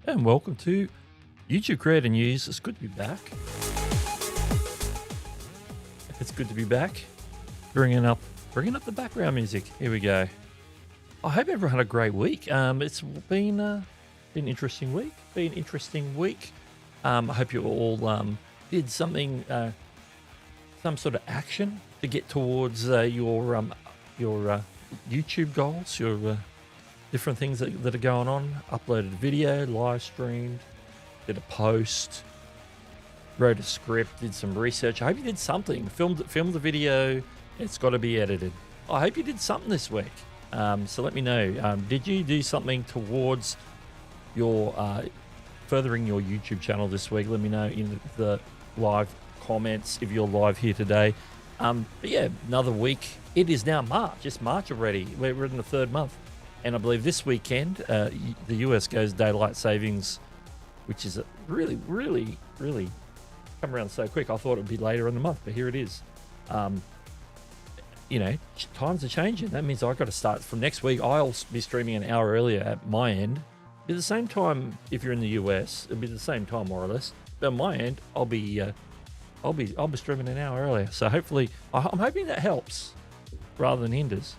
And welcome to YouTube Creator News. It's good to be back. It's good to be back. Bringing up the background music. Here we go. I hope everyone had a great week. It's been an interesting week. I hope you all did something, some sort of action to get towards your YouTube goals, your different things that are going on. Uploaded a video, live streamed, did a post, wrote a script, did some research. I hope you did something. Filmed the video. It's got to be edited. I hope you did something this week. So let me know. Did you do something towards your furthering your YouTube channel this week? Let me know in the live comments if you're live here today. But yeah, another week. It is now March. It's March already. We're in the third month. And I believe this weekend, the US goes daylight savings, which is really come around so quick. I thought it would be later in the month, but here it is. You know, times are changing. That means I've got to start from next week. I'll be streaming an hour earlier at my end. It'll be the same time if you're in the US. It'll be the same time more or less. But on my end, I'll be streaming an hour earlier. So hopefully, I'm hoping that helps rather than hinders.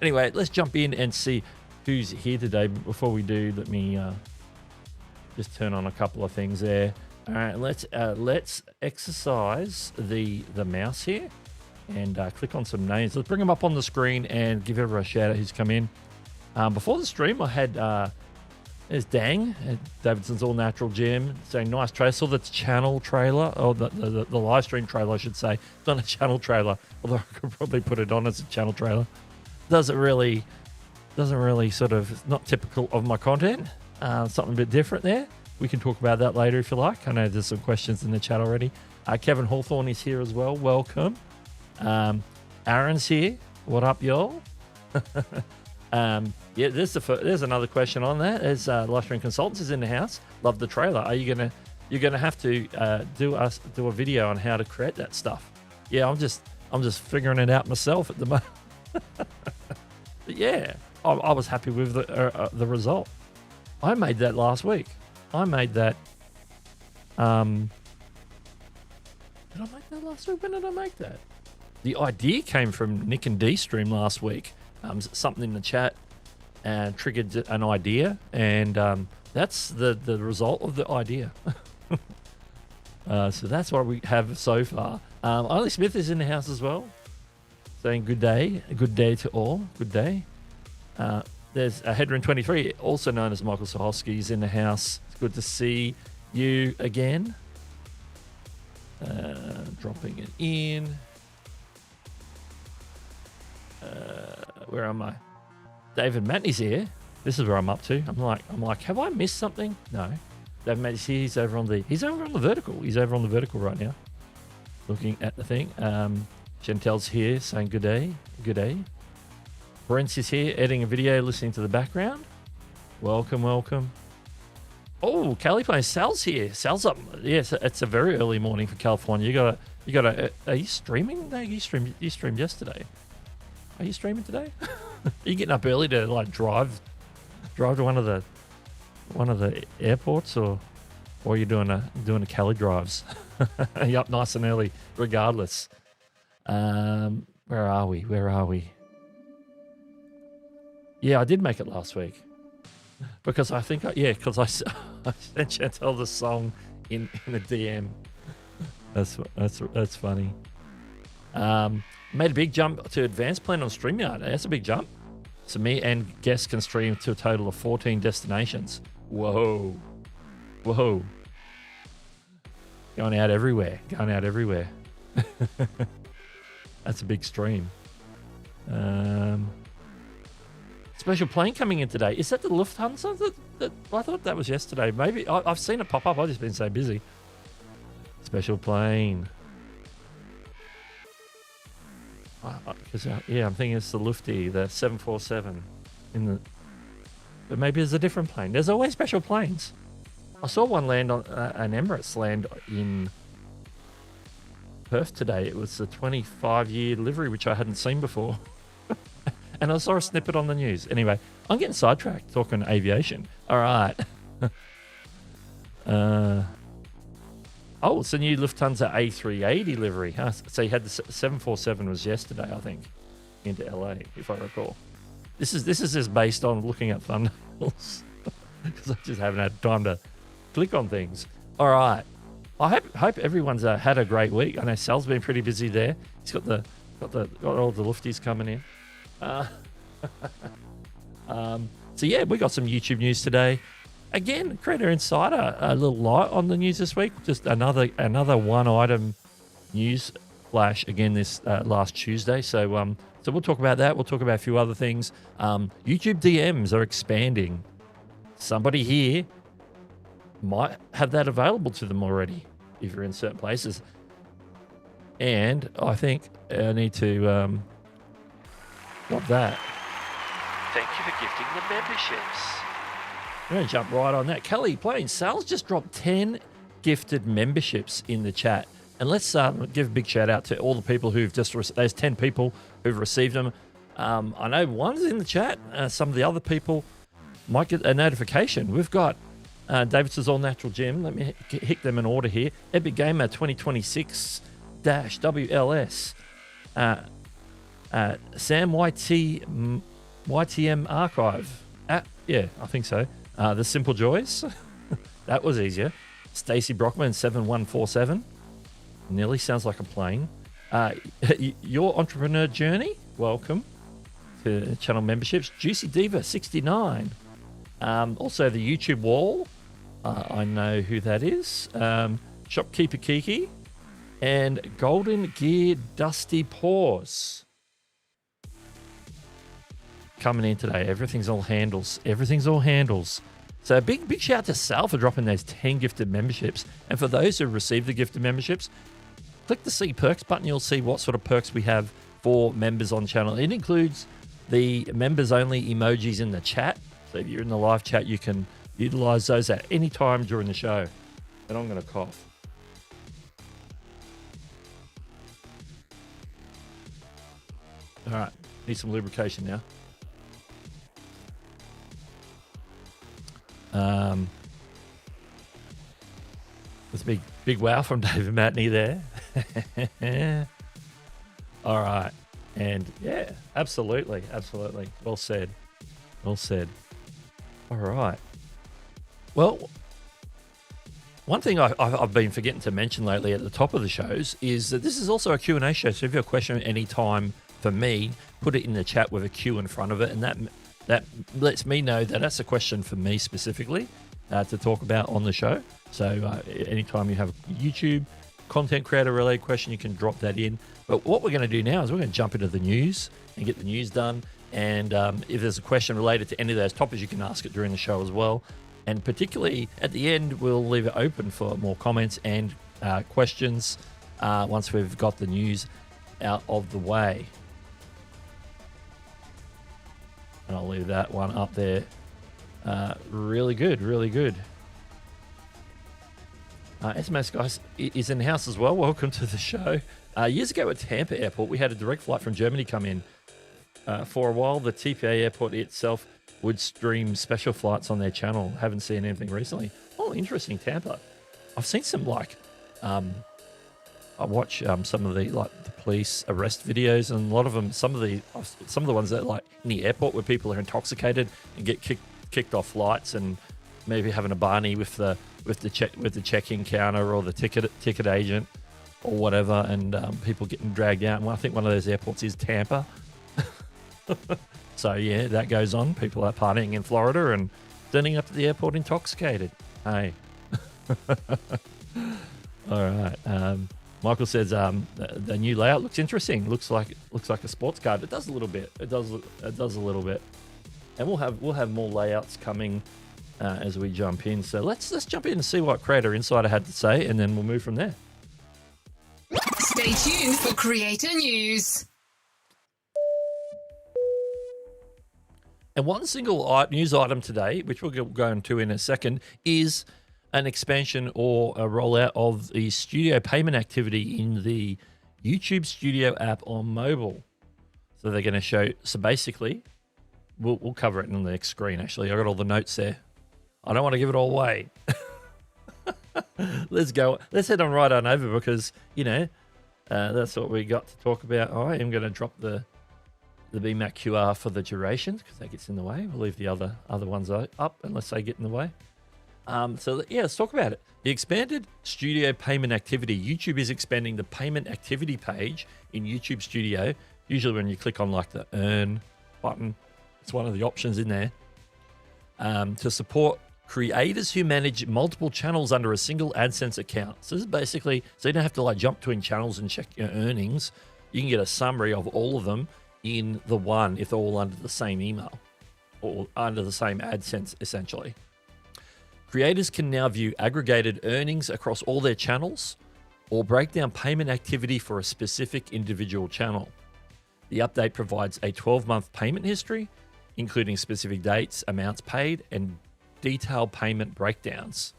Anyway, let's jump in and see who's here today. Before we do, let me just turn on a couple of things there. All right, let's exercise the mouse here and click on some names. Let's bring them up on the screen and give everyone a shout out who's come in. Before the stream, I had there's Dang at Davidson's All Natural Gym saying nice trailer. Saw the channel trailer, or the live stream trailer, I should say. It's not a channel trailer, although I could probably put it on as a channel trailer. Doesn't really sort of, not typical of my content. Something a bit different there. We can talk about that later if you like. I know there's some questions in the chat already. Kevin Hawthorne is here as well. Welcome. Aaron's here. What up, y'all? Yeah, there's another question on that. There's Live Stream Consultants is in the house. Love the trailer. You're gonna have to do a video on how to create that stuff. Yeah, I'm just figuring it out myself at the moment. But yeah, I was happy with the result. I made that last week. I made that. Did I make that last week? When did I make that? The idea came from Nick and D stream last week. Something in the chat triggered an idea, and that's the result of the idea. So that's what we have so far. Ollie Smith is in the house as well, saying good day to all. Good day. There's Hedron 23, also known as Michael Soholsky, is in the house. It's good to see you again. Dropping it in. Where am I? David Matney's here. This is where I'm up to. I'm like, have I missed something? No. David Matney's here. He's over on the vertical. He's over on the vertical right now, looking at the thing. Chantel's here saying good day. Good day. Brent's is here editing a video, listening to the background. Welcome. Oh, Cali playing Sal's here. Sal's up. Yes, it's a very early morning for California. You got a. Are you streaming? No, you streamed yesterday. Are you streaming today? Are you getting up early to like drive to one of the airports, or are you doing a Cali drives? Are you up nice and early regardless? Where are we? Yeah, I did make it last week because I think I sent Chantel the song in the DM. That's funny. Made a big jump to advanced plan on StreamYard. That's a big jump. So me and guests can stream to a total of 14 destinations. Whoa. Going out everywhere. That's a big stream. Special plane coming in today. Is that the Lufthansa? I thought that was yesterday. Maybe I've seen it pop up. I've just been so busy. Special plane. Yeah, I'm thinking it's the Lufty, the 747 but maybe it's a different plane. There's always special planes. I saw one land on an Emirates land in Perth today. It was a 25-year livery, which I hadn't seen before. And I saw a snippet on the news. Anyway, I'm getting sidetracked talking aviation. All right. Oh, it's a new Lufthansa A380 livery. Huh? So you had the 747 was yesterday, I think, into LA, if I recall. This is just based on looking at thumbnails because I just haven't had time to click on things. All right. I hope everyone's had a great week. I know Sal's been pretty busy there. He's got all the lufties coming in. So yeah, we got some YouTube news today. Again, Creator Insider, a little light on the news this week. Just another one item news flash again this last Tuesday. So we'll talk about that. We'll talk about a few other things. YouTube DMs are expanding. Somebody here might have that available to them already if you're in certain places. And I think I need to drop that. Thank you for gifting the memberships. I'm going to jump right on that. Kelly Plain, Sal's just dropped 10 gifted memberships in the chat. And let's give a big shout out to all the people who've there's 10 people who've received them. I know one's in the chat. Some of the other people might get a notification. We've got Davidson's All Natural Gym. Let me hit them in order here. Epic Gamer 2026-WLS. Sam YT, YTM Archive. Yeah, I think so. The Simple Joys. That was easier. Stacey Brockman 7147. Nearly sounds like a plane. Your Entrepreneur Journey. Welcome to channel memberships. Juicy Diva 69. Also the YouTube Wall. I know who that is. Shopkeeper Kiki. And Golden Gear Dusty Paws. Coming in today. Everything's all handles. So a big shout out to Sal for dropping those 10 gifted memberships. And for those who received the gifted memberships, click the See Perks button. You'll see what sort of perks we have for members on channel. It includes the members only emojis in the chat. So if you're in the live chat, you can utilize those at any time during the show. And I'm going to cough. All right. Need some lubrication now. There's a big wow from David Matney there. All right. And yeah, absolutely. Well said. All right. Well, one thing I've been forgetting to mention lately at the top of the shows is that this is also a Q&A show. So if you have a question at any time for me, put it in the chat with a Q in front of it. And that lets me know that that's a question for me specifically to talk about on the show. So anytime you have a YouTube content creator related question, you can drop that in. But what we're going to do now is we're going to jump into the news and get the news done. And if there's a question related to any of those topics, you can ask it during the show as well. And particularly at the end, we'll leave it open for more comments and questions once we've got the news out of the way. And I'll leave that one up there. Really good. SMS guys is in the house as well. Welcome to the show. Years ago at Tampa Airport, we had a direct flight from Germany come in. For a while, the TPA airport itself would stream special flights on their channel. Haven't seen anything recently. Oh, interesting, Tampa. I've seen some I watch some of the the police arrest videos, and a lot of them, some of the ones that in the airport where people are intoxicated and get kicked off flights, and maybe having a barney with the check-in counter or the ticket agent or whatever, and people getting dragged out. And I think one of those airports is Tampa. So yeah, that goes on. People are partying in Florida and turning up at the airport intoxicated. Hey. All right. Michael says the new layout looks interesting. Looks like a sports card. It does a little bit. It does a little bit. And we'll have more layouts coming as we jump in. So let's jump in and see what Creator Insider had to say, and then we'll move from there. Stay tuned for Creator News. And one single news item today, which we'll go into in a second, is an expansion or a rollout of the studio payment activity in the YouTube Studio app on mobile. So they're going to show. So basically, we'll cover it on the next screen. Actually, I got all the notes there. I don't want to give it all away. Let's go. Let's head on right on over because, that's what we got to talk about. I am going to drop the BMAC QR for the durations because that gets in the way. We'll leave the other ones up unless they get in the way. Let's talk about it. The expanded studio payment activity. YouTube is expanding the payment activity page in YouTube Studio. Usually when you click on like the earn button, it's one of the options in there to support creators who manage multiple channels under a single AdSense account. So this is basically, so you don't have to like jump between channels and check your earnings. You can get a summary of all of them in the one if they're all under the same email or under the same AdSense essentially. Creators can now view aggregated earnings across all their channels or break down payment activity for a specific individual channel. The update provides a 12-month payment history, including specific dates, amounts paid, and detailed payment breakdowns.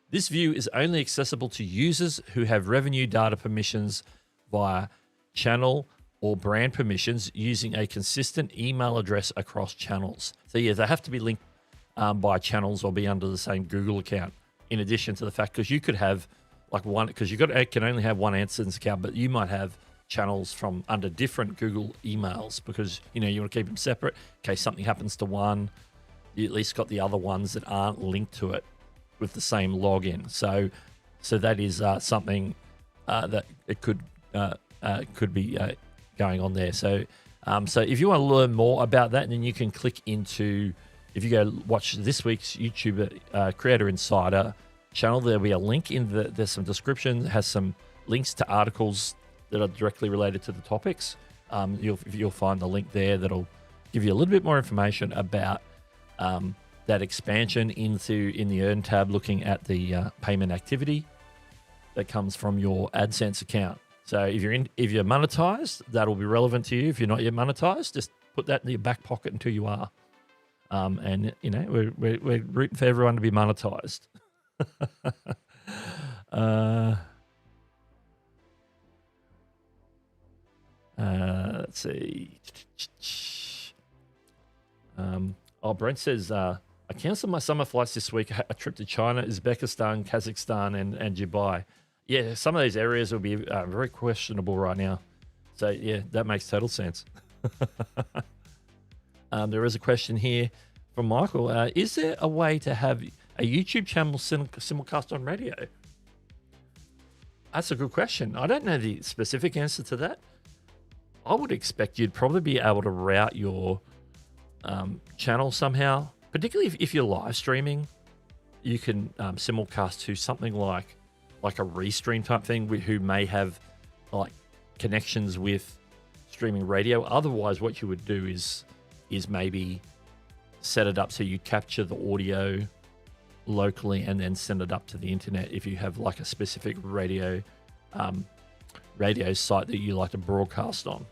This view is only accessible to users who have revenue data permissions via channel or brand permissions using a consistent email address across channels. So yeah, they have to be linked by channels or be under the same Google account. In addition to the fact, because you could have like one, because can only have one AdSense account, but you might have channels from under different Google emails because you want to keep them separate in case something happens to one. You at least got the other ones that aren't linked to it with the same login. So that is something that it could be going on there. So if you want to learn more about that, then you can click into. If you go watch this week's YouTube Creator Insider channel, there'll be a link there's some description, has some links to articles that are directly related to the topics. You'll find the link there that'll give you a little bit more information about that expansion in the Earn tab, looking at the payment activity that comes from your AdSense account. So if you're monetized, that'll be relevant to you. If you're not yet monetized, just put that in your back pocket until you are. We're rooting for everyone to be monetized. Let's see. Brent says, I canceled my summer flights this week. A trip to China, Uzbekistan, Kazakhstan, and Dubai. Yeah, some of these areas will be very questionable right now. So yeah, that makes total sense. There is a question here from Michael. Is there a way to have a YouTube channel simulcast on radio? That's a good question. I don't know the specific answer to that. I would expect you'd probably be able to route your channel somehow, particularly if you're live streaming. You can simulcast to something like a restream type thing who may have like connections with streaming radio. Otherwise, what you would do is maybe set it up so you capture the audio locally and then send it up to the internet if you have like a specific radio site that you like to broadcast on.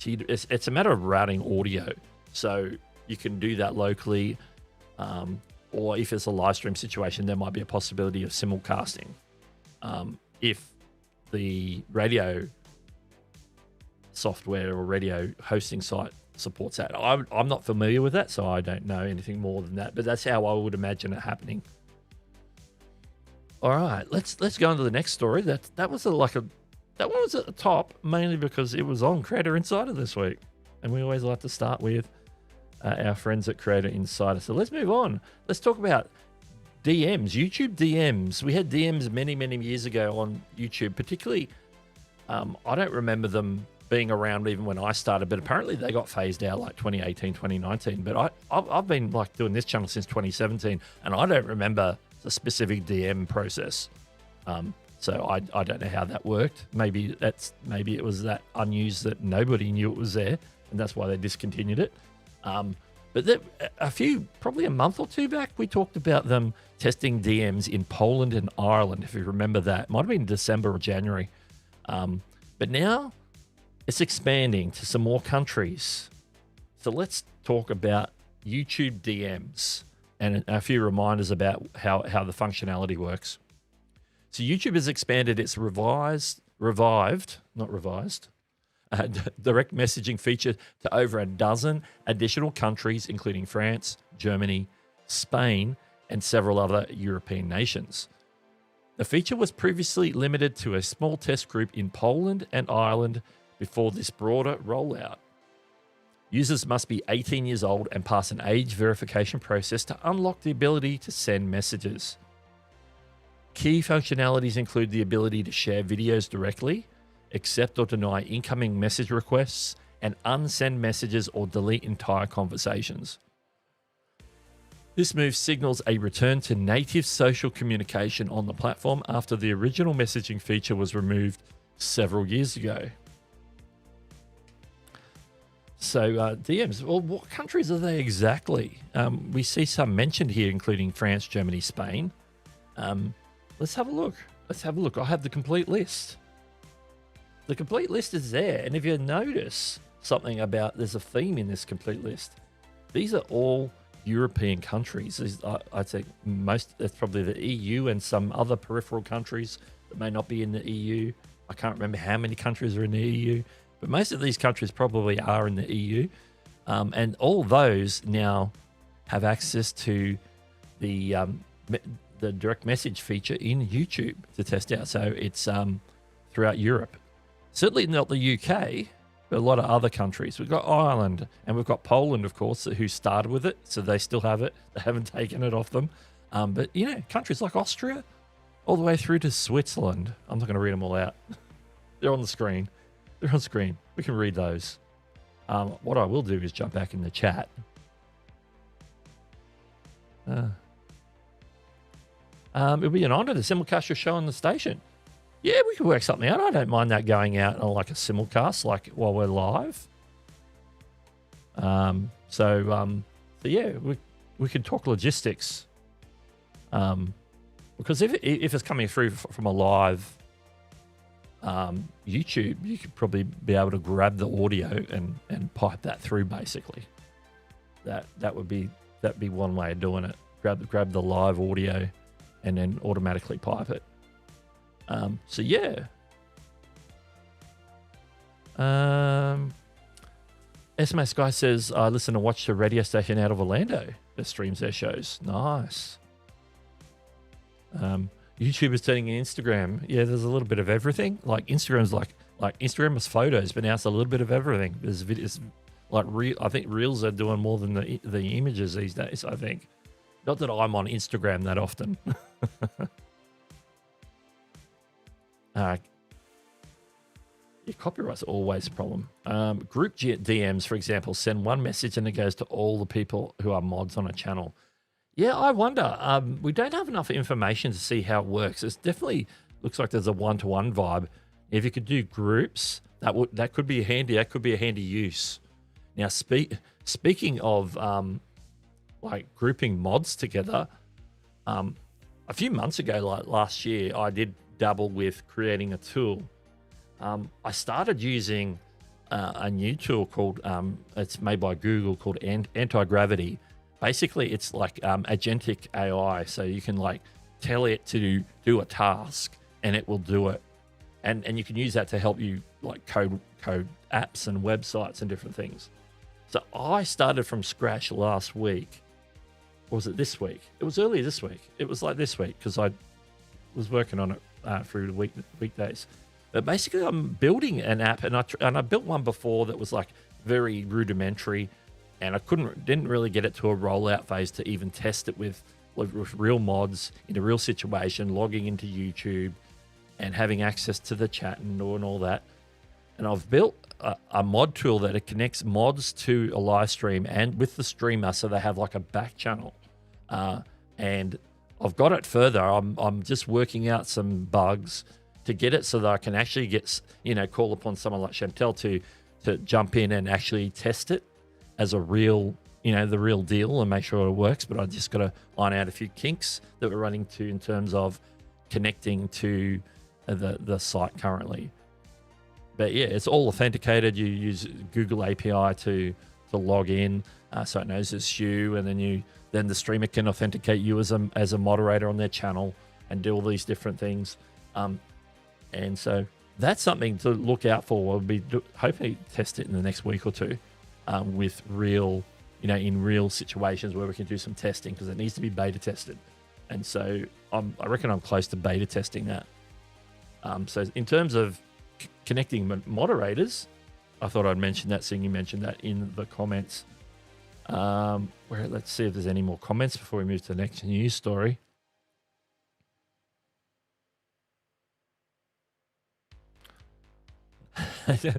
It's a matter of routing audio, so you can do that locally, or if it's a live stream situation, there might be a possibility of simulcasting if the radio software or radio hosting site supports that. I'm not familiar with that, so I don't know anything more than that, but that's how I would imagine it happening. All right, let's go on to the next story. That one was at the top mainly because it was on Creator Insider this week, and we always like to start with our friends at Creator Insider. So let's move on. Let's talk about DMs, YouTube DMs. We had DMs many years ago on YouTube, particularly. I don't remember them being around even when I started, but apparently they got phased out like 2018, 2019. But I've been like doing this channel since 2017, and I don't remember the specific DM process. So I don't know how that worked. Maybe it was that unused that nobody knew it was there, and that's why they discontinued it. But probably a month or two back, we talked about them testing DMs in Poland and Ireland, if you remember that. It might have been December or January. But now it's expanding to some more countries. So let's talk about YouTube DMs and a few reminders about how the functionality works. So YouTube has expanded its revived direct messaging feature to over a dozen additional countries, including France, Germany, Spain, and several other European nations. The feature was previously limited to a small test group in Poland and Ireland before this broader rollout. Users must be 18 years old and pass an age verification process to unlock the ability to send messages. Key functionalities include the ability to share videos directly, accept or deny incoming message requests, and unsend messages or delete entire conversations. This move signals a return to native social communication on the platform after the original messaging feature was removed several years ago. So DMs, well, what countries are they exactly? We see some mentioned here, including France, Germany, Spain. Let's have a look. I have the complete list. The complete list is there. And if you notice something about, there's a theme in this complete list. These are all European countries. I'd say that's probably the EU and some other peripheral countries that may not be in the EU. I can't remember how many countries are in the EU, but most of these countries probably are in the EU. And all those now have access to the direct message feature in YouTube to test out. So it's throughout Europe. Certainly not the UK, but a lot of other countries. We've got Ireland and we've got Poland, of course, who started with it. So they still have it. They haven't taken it off them. But, countries like Austria, all the way through to Switzerland. I'm not going to read them all out. They're on the screen. They're on screen. We can read those. What I will do is jump back in the chat. It'll be an honor to simulcast your show on the station. Yeah, we could work something out. I don't mind that going out on like a simulcast, like while we're live. So yeah, we could talk logistics. Because if it's coming through from a live YouTube, you could probably be able to grab the audio and pipe that through. Basically, that'd be one way of doing it. Grab the live audio and then automatically pipe it. So yeah. SMS Guy says, I listen and watch the radio station out of Orlando that streams their shows. Nice. YouTube is turning in Instagram. Yeah, there's a little bit of everything. Like Instagram's like Instagram is photos, but now it's a little bit of everything. There's videos, I think Reels are doing more than the images these days, I think. Not that I'm on Instagram that often. Your copyright's always a problem. Group DMs, for example, send one message and it goes to all the people who are mods on a channel. Yeah, I wonder. We don't have enough information to see how it works. It definitely looks like there's a one-to-one vibe. If you could do groups, that could be handy. That could be a handy use. Now, speaking of like grouping mods together, a few months ago, like last year, I did dabble with creating a tool. I started using a new tool called, it's made by Google, called Anti-Gravity. Basically, it's like agentic AI. So you can like tell it to do a task and it will do it. And you can use that to help you like code apps and websites and different things. So I started from scratch last week. Or was it this week? It was earlier this week. It was like this week because I was working on it through the weekdays. But basically, I'm building an app, and I built one before that was like very rudimentary, and I didn't really get it to a rollout phase to even test it with real mods in a real situation, logging into YouTube and having access to the chat and doing all that. And I've built a mod tool that it connects mods to a live stream and with the streamer, so they have like a back channel. And I've got it further. I'm just working out some bugs to get it so that I can actually get, call upon someone like Chantel to jump in and actually test it as a real, the real deal and make sure it works. But I just got to iron out a few kinks that we're running to in terms of connecting to the site currently. But yeah, it's all authenticated. You use Google API to log in, so it knows it's you, and then the streamer can authenticate you as a moderator on their channel and do all these different things. And so that's something to look out for. We'll be hopefully test it in the next week or two with real in real situations where we can do some testing, because it needs to be beta tested. And so I reckon I'm close to beta testing that. So in terms of connecting moderators, I thought I'd mention that, seeing you mentioned that in the comments. Let's see if there's any more comments before we move to the next news story.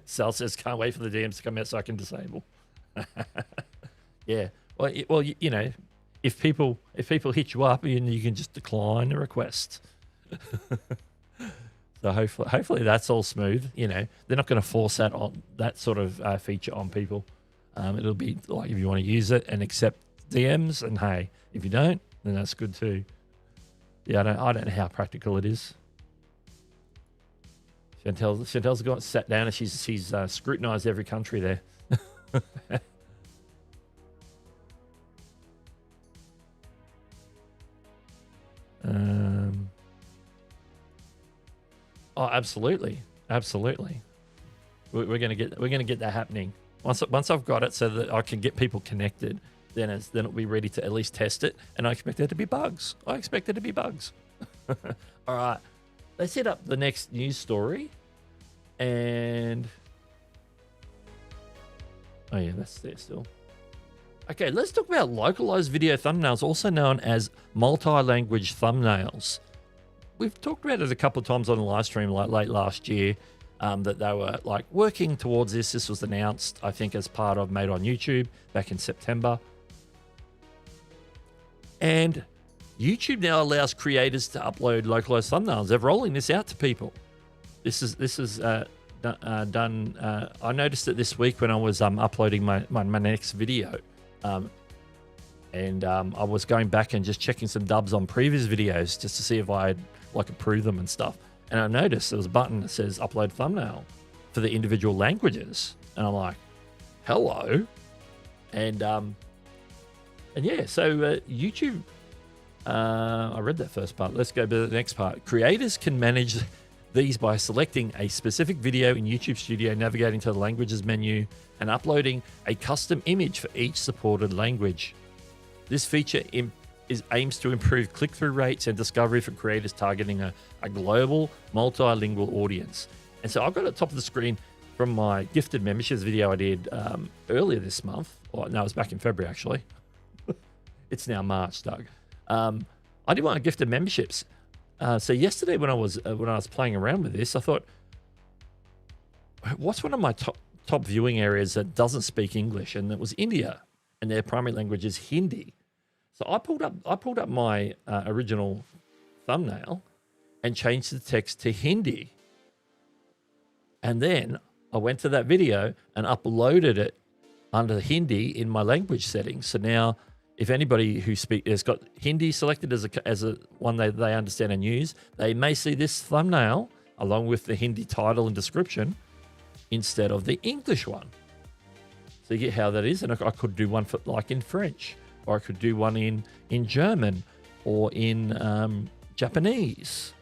Sal says, can't wait for the DMs to come out so I can disable. Yeah. Well, if people hit you up, you can just decline the request. So hopefully that's all smooth. They're not going to force that sort of feature on people. It'll be like, if you want to use it and accept DMs, and hey, if you don't, then that's good too. Yeah, I don't know how practical it is. Chantel's got sat down and she's scrutinized every country there. Oh, absolutely. We're gonna get that happening. Once I've got it so that I can get people connected, then it'll be ready to at least test it. And I expect there to be bugs. All right, let's hit up the next news story. And oh yeah, that's there still. Okay, let's talk about localized video thumbnails, also known as multi-language thumbnails. We've talked about it a couple of times on the live stream, like late last year, that they were like working towards this. This was announced, I think, as part of Made on YouTube back in September. And YouTube now allows creators to upload localized thumbnails. They're rolling this out to people. This is done. I noticed it this week when I was uploading my next video. And I was going back and just checking some dubs on previous videos just to see if I had approved them and stuff. And I noticed there was a button that says upload thumbnail for the individual languages. And I'm like, hello. And yeah, so YouTube, I read that first part. Let's go to the next part. Creators can manage these by selecting a specific video in YouTube Studio, navigating to the languages menu, and uploading a custom image for each supported language. This feature aims to improve click-through rates and discovery for creators targeting a global, multilingual audience. And so I've got at the top of the screen from my gifted memberships video I did earlier this month. Or no, it was back in February, actually. It's now March, Doug. I did one of gifted memberships. So yesterday when I was playing around with this, I thought, what's one of my top viewing areas that doesn't speak English? And it was India, and their primary language is Hindi. So I pulled up my original thumbnail and changed the text to Hindi. And then I went to that video and uploaded it under Hindi in my language settings. So now, if anybody who has got Hindi selected as a one they understand and use, they may see this thumbnail along with the Hindi title and description instead of the English one. So you get how that is. And I could do one for in French, or I could do one in German, or in Japanese.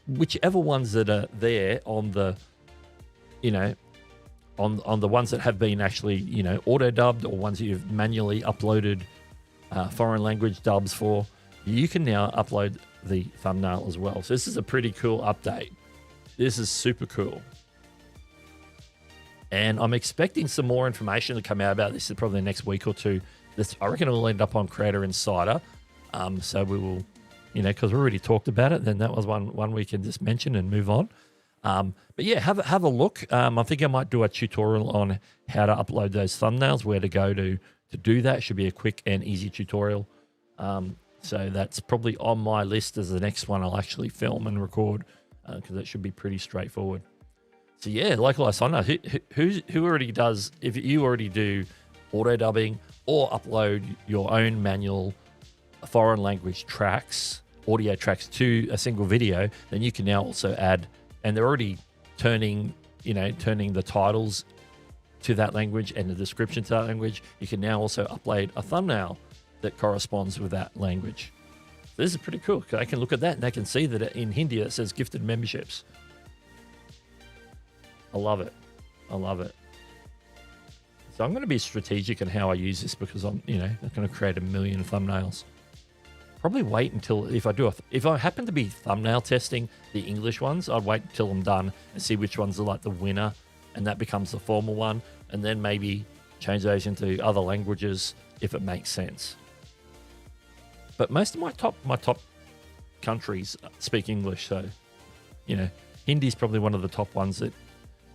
Whichever ones that are there on the, on the ones that have been actually, auto dubbed, or ones that you've manually uploaded foreign language dubs for, you can now upload the thumbnail as well. So this is a pretty cool update. This is super cool. And I'm expecting some more information to come out about this in probably the next week or two. I reckon it will end up on Creator Insider. So we will, because we already talked about it, then that was one we can just mention and move on. But yeah, have a look. I think I might do a tutorial on how to upload those thumbnails, where to go to do that. Should be a quick and easy tutorial. So that's probably on my list as the next one I'll actually film and record, because it should be pretty straightforward. So yeah, localized thumbnails. Who already does? If you already do auto dubbing or upload your own manual foreign language tracks, audio tracks to a single video, then you can now also add. And they're already turning the titles to that language and the description to that language. You can now also upload a thumbnail that corresponds with that language. So this is pretty cool, because they can look at that and they can see that in Hindi it says gifted memberships. I love it. So I'm going to be strategic in how I use this because I'm, not going to create a million thumbnails. Probably wait until if I happen to be thumbnail testing the English ones, I'd wait until I'm done and see which ones are like the winner, and that becomes the formal one, and then maybe change those into other languages if it makes sense. But most of my top countries speak English, so Hindi is probably one of the top ones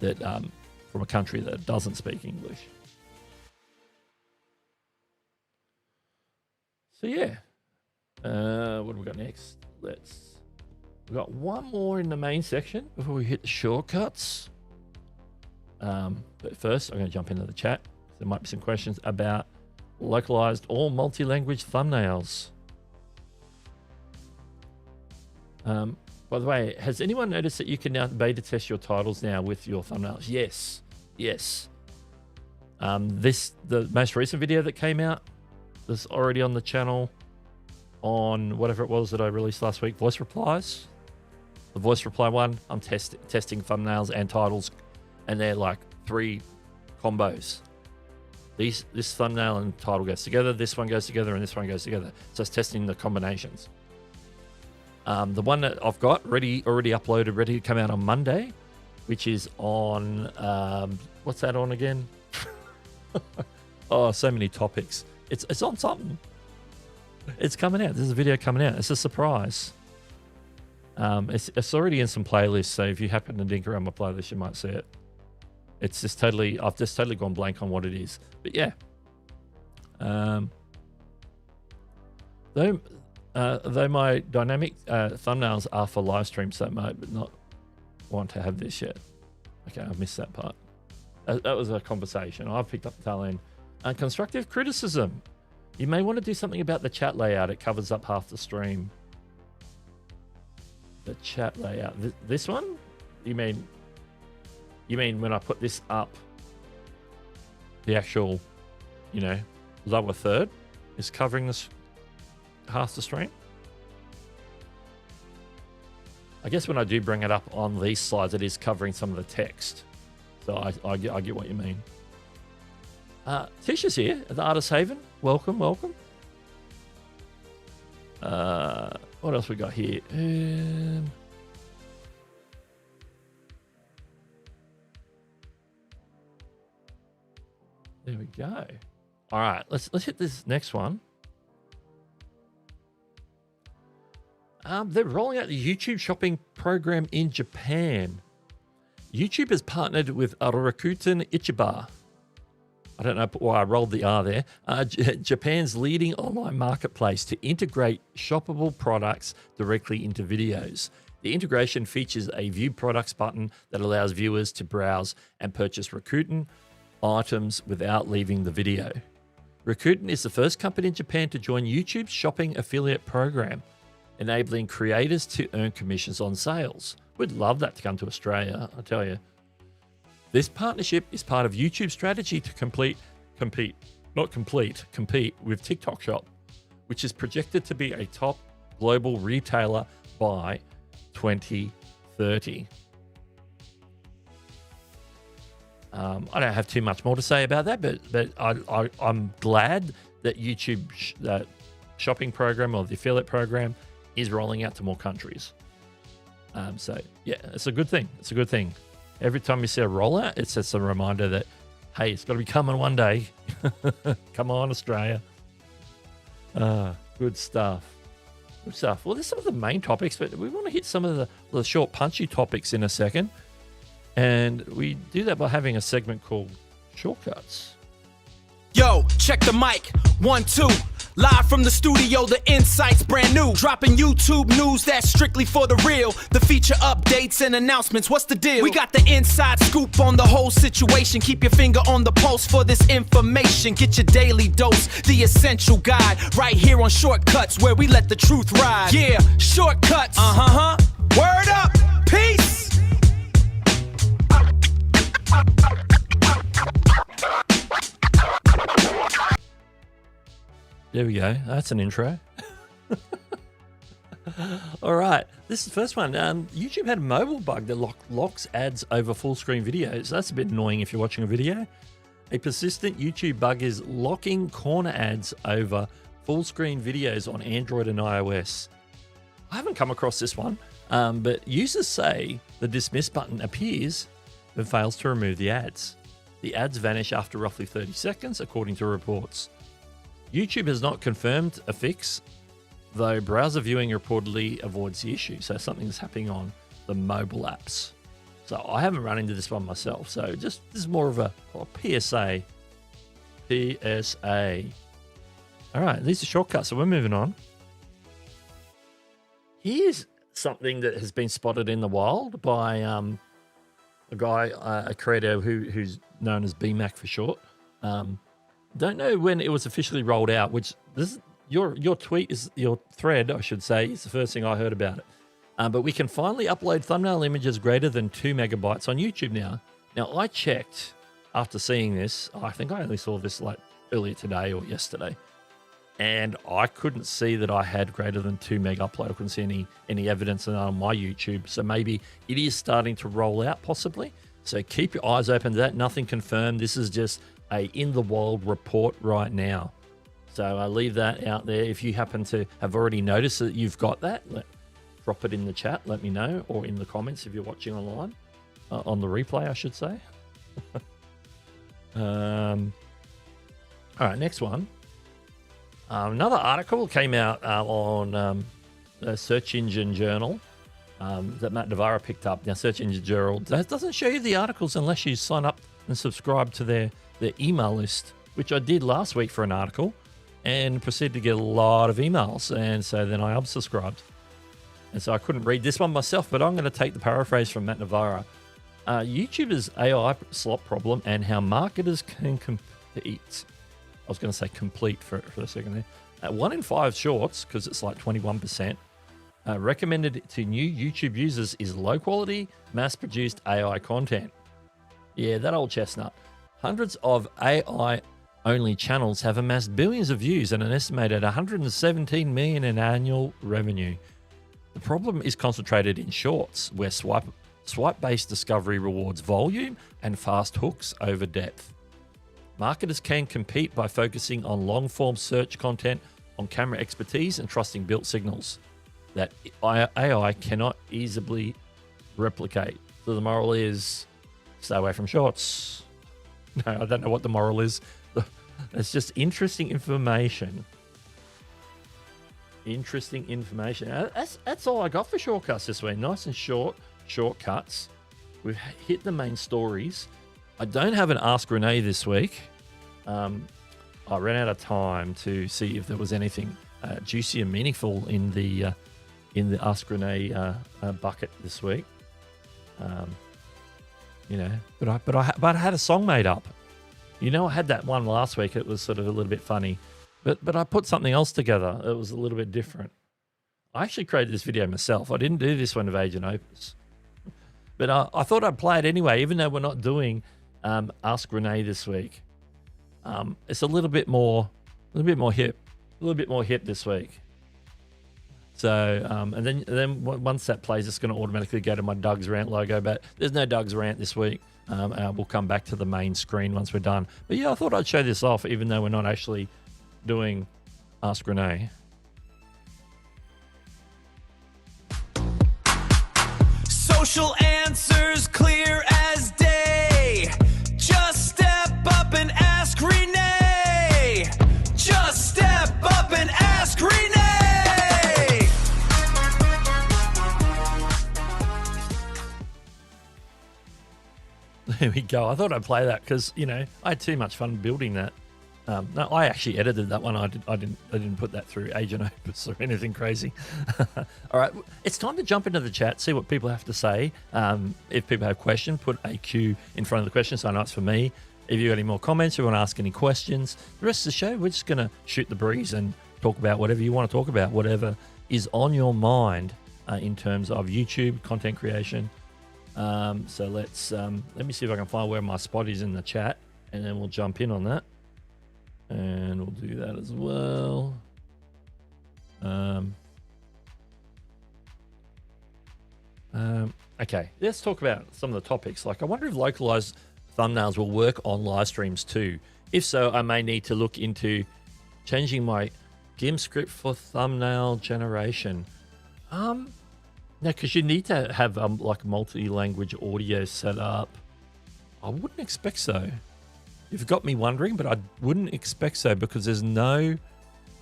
that from a country that doesn't speak English. So yeah. What do we got next? We've got one more in the main section before we hit the shortcuts. But first, I'm going to jump into the chat. There might be some questions about localized or multi-language thumbnails. By the way, has anyone noticed that you can now beta test your titles now with your thumbnails? Yes. The most recent video that came out that's already on the channel on whatever it was that I released last week, voice replies. The voice reply one, I'm testing thumbnails and titles, and they're like 3 combos. This thumbnail and title goes together, this one goes together, and this one goes together. So it's testing the combinations. The one that I've got already uploaded, ready to come out on Monday, which is on what's that on again? Oh, so many topics. It's on something. It's coming out. There's a video coming out. It's a surprise. It's already in some playlists, so if you happen to dink around my playlist, you might see it. It's just I've just totally gone blank on what it is. But yeah. Though my dynamic thumbnails are for live stream set mode, but not want to have this yet. Okay, I've missed that part. That was a conversation. I've picked up the tail end. Constructive criticism. You may want to do something about the chat layout. It covers up half the stream. The chat layout. This one? You mean when I put this up, the actual, lower third is covering this half the stream? I guess when I do bring it up on these slides, it is covering some of the text. So I get what you mean. Tisha's here at the Artist Haven. Welcome. What else we got here? There we go. All right, let's hit this next one. They're rolling out the YouTube shopping program in Japan. YouTube has partnered with Rakuten Ichiba. I don't know why I rolled the R there. Japan's leading online marketplace to integrate shoppable products directly into videos. The integration features a View Products button that allows viewers to browse and purchase Rakuten items without leaving the video. Rakuten is the first company in Japan to join YouTube's shopping affiliate program, enabling creators to earn commissions on sales. We'd love that to come to Australia, I tell you. This partnership is part of YouTube's strategy to compete with TikTok Shop, which is projected to be a top global retailer by 2030. I don't have too much more to say about that, but I'm glad that YouTube shopping program or the affiliate program is rolling out to more countries. So yeah, it's a good thing. It's a good thing. Every time you see a rollout, it's just a reminder that, hey, it's got to be coming one day. Come on, Australia. Good stuff. Good stuff. Well, there's some of the main topics, but we want to hit some of the short, punchy topics in a second. And we do that by having a segment called Shortcuts. Yo, check the mic. 1, 2. Live from the studio, the insight's brand new. Dropping YouTube news that's strictly for the real. The feature updates and announcements, what's the deal? We got the inside scoop on the whole situation. Keep your finger on the pulse for this information. Get your daily dose, the essential guide. Right here on Shortcuts, where we let the truth ride. Yeah, Shortcuts. Word up, peace. There we go. That's an intro. All right. This is the first one. YouTube had a mobile bug that locks ads over full screen videos. That's a bit annoying if you're watching a video. A persistent YouTube bug is locking corner ads over full screen videos on Android and iOS. I haven't come across this one, but users say the dismiss button appears but fails to remove the ads. The ads vanish after roughly 30 seconds, according to reports. YouTube has not confirmed a fix, though browser viewing reportedly avoids the issue. So something's happening on the mobile apps. So I haven't run into this one myself. So just this is more of a PSA. PSA. All right, these are shortcuts, so we're moving on. Here's something that has been spotted in the wild by a guy, a creator who's known as BMac for short. Don't know when it was officially rolled out, which this your tweet is your thread, I should say, is the first thing I heard about it. But we can finally upload thumbnail images greater than 2 megabytes on YouTube now. Now, I checked after seeing this. I think I only saw this like earlier today or yesterday. And I couldn't see that I had greater than 2 meg upload. I couldn't see any evidence of that on my YouTube. So maybe it is starting to roll out possibly. So keep your eyes open to that. Nothing confirmed. This is just a in the wild report right now. So I'll leave that out there. If you happen to have already noticed that you've got that, drop it in the chat, let me know, or in the comments if you're watching online, on the replay, I should say. All right, next one. Another article came out on the Search Engine Journal that Matt Navarra picked up. Now, Search Engine Journal doesn't show you the articles unless you sign up and subscribe to their email list, which I did last week for an article and proceeded to get a lot of emails. And so then I unsubscribed. And so I couldn't read this one myself, but I'm going to take the paraphrase from Matt Navarra. YouTube's AI slot problem and how marketers can compete. I was going to say complete for a second there. 1 in 5 shorts, because it's like 21%, recommended to new YouTube users is low quality, mass-produced AI content. Yeah, that old chestnut. Hundreds of AI-only channels have amassed billions of views and an estimated 117 million in annual revenue. The problem is concentrated in shorts, where swipe-based discovery rewards volume and fast hooks over depth. Marketers can compete by focusing on long-form search content, on camera expertise, and trusting built signals that AI cannot easily replicate. So the moral is, stay away from shorts. No, I don't know what the moral is. It's just interesting information. Interesting information. That's all I got for shortcuts this week. Nice and short shortcuts. We've hit the main stories. I don't have an Ask Renee this week. I ran out of time to see if there was anything juicy and meaningful in the Ask Renee bucket this week. But I had a song made up. I had that one last week. It was sort of a little bit funny. But I put something else together. It was a little bit different. I actually created this video myself. I didn't do this one of Agent Opus. But I thought I'd play it anyway, even though we're not doing Ask Renee this week. It's a little bit more hip this week. So, and then once that plays, it's going to automatically go to my Doug's Rant logo. But there's no Doug's Rant this week. We'll come back to the main screen once we're done. But yeah, I thought I'd show this off, even though we're not actually doing Ask Renee. Social answers clear as day. Just step up and ask Renee. Just step up and ask Renee. There we go. I thought I'd play that because I had too much fun building that. No, I actually edited that one. I didn't put that through Agent Opus or anything crazy. All right, it's time to jump into the chat, see what people have to say. If people have questions, put a Q in front of the question, so I know it's for me. If you've got any more comments, you want to ask any questions, the rest of the show, we're just going to shoot the breeze and talk about whatever you want to talk about, whatever is on your mind in terms of YouTube content creation. So let me see if I can find where my spot is in the chat, and then we'll jump in on that. And we'll do that as well. Okay, let's talk about some of the topics. Like, I wonder if localized thumbnails will work on live streams too. If so, I may need to look into changing my GIMP script for thumbnail generation. No, because you need to have like multi-language audio set up. I wouldn't expect so. You've got me wondering, but I wouldn't expect so because there's no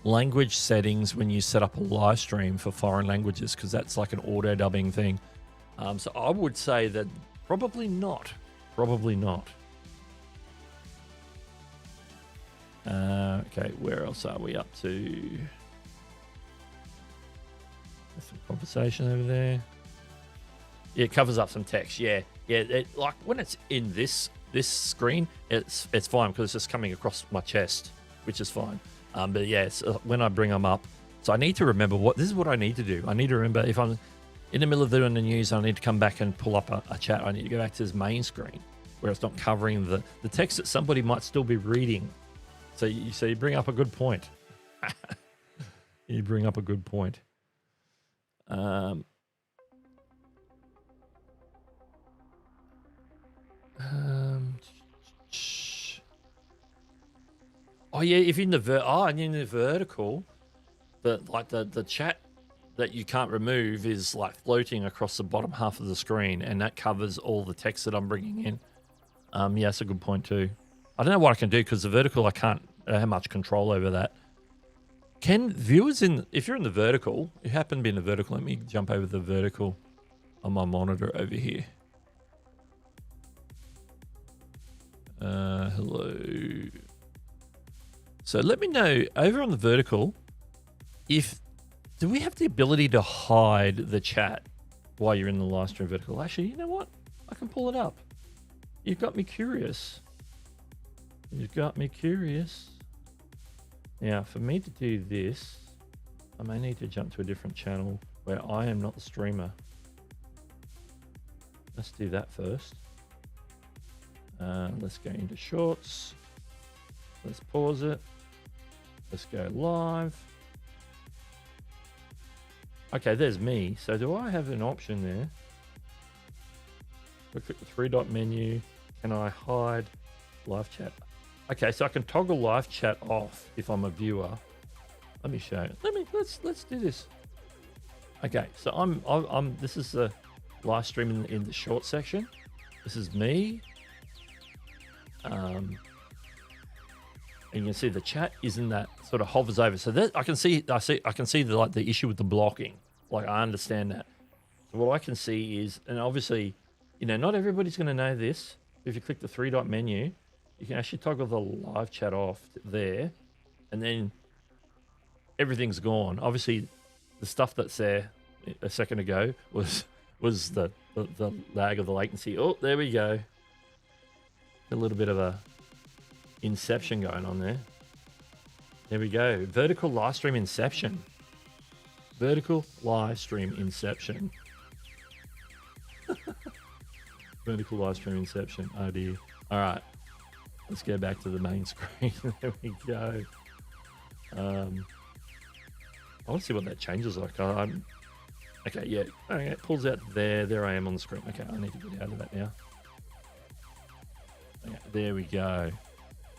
language settings when you set up a live stream for foreign languages, because that's like an auto dubbing thing. So I would say that probably not. Probably not. Okay, where else are we up to? There's some conversation over there. Yeah, it covers up some text. Yeah. Like when it's in this screen, it's fine because it's just coming across my chest, which is fine. But yeah, when I bring them up, so I need to remember this is what I need to do. I need to remember if I'm in the middle of doing the news, I need to come back and pull up a chat. I need to go back to this main screen where it's not covering the text that somebody might still be reading. So you bring up a good point. You bring up a good point. Oh yeah, if in the vertical, the chat that you can't remove is like floating across the bottom half of the screen, and that covers all the text that I'm bringing in. Yeah, that's a good point too. I don't know what I can do because the vertical, I don't have much control over that. Can viewers if you're in the vertical, you happen to be in the vertical, let me jump over the vertical on my monitor over here. Hello. So let me know over on the vertical, do we have the ability to hide the chat while you're in the live stream vertical? Actually, you know what? I can pull it up. You've got me curious. You've got me curious. Now, for me to do this, I may need to jump to a different channel where I am not the streamer. Let's do that first. Let's go into shorts. Let's pause it. Let's go live. Okay, there's me. So do I have an option there? Look at the 3-dot menu. Can I hide live chat? Okay, so I can toggle live chat off if I'm a viewer. Let me show you. Let's do this. Okay, so I'm this is the live stream in the short section. This is me. And you can see the chat is in that sort of hovers over. So that I can see the issue with the blocking. Like I understand that. So what I can see is, and obviously, not everybody's going to know this. If you click the 3-dot menu, you can actually toggle the live chat off there, and then everything's gone. Obviously, the stuff that's there a second ago was the lag of the latency. Oh, there we go. A little bit of a inception going on there. There we go. Vertical live stream inception. Vertical live stream inception. Vertical live stream inception. Oh dear. All right. Let's go back to the main screen. There we go. I want to see what that changes like. Okay, yeah. Okay, it pulls out there. There I am on the screen. Okay, I need to get out of that now. Okay, there we go.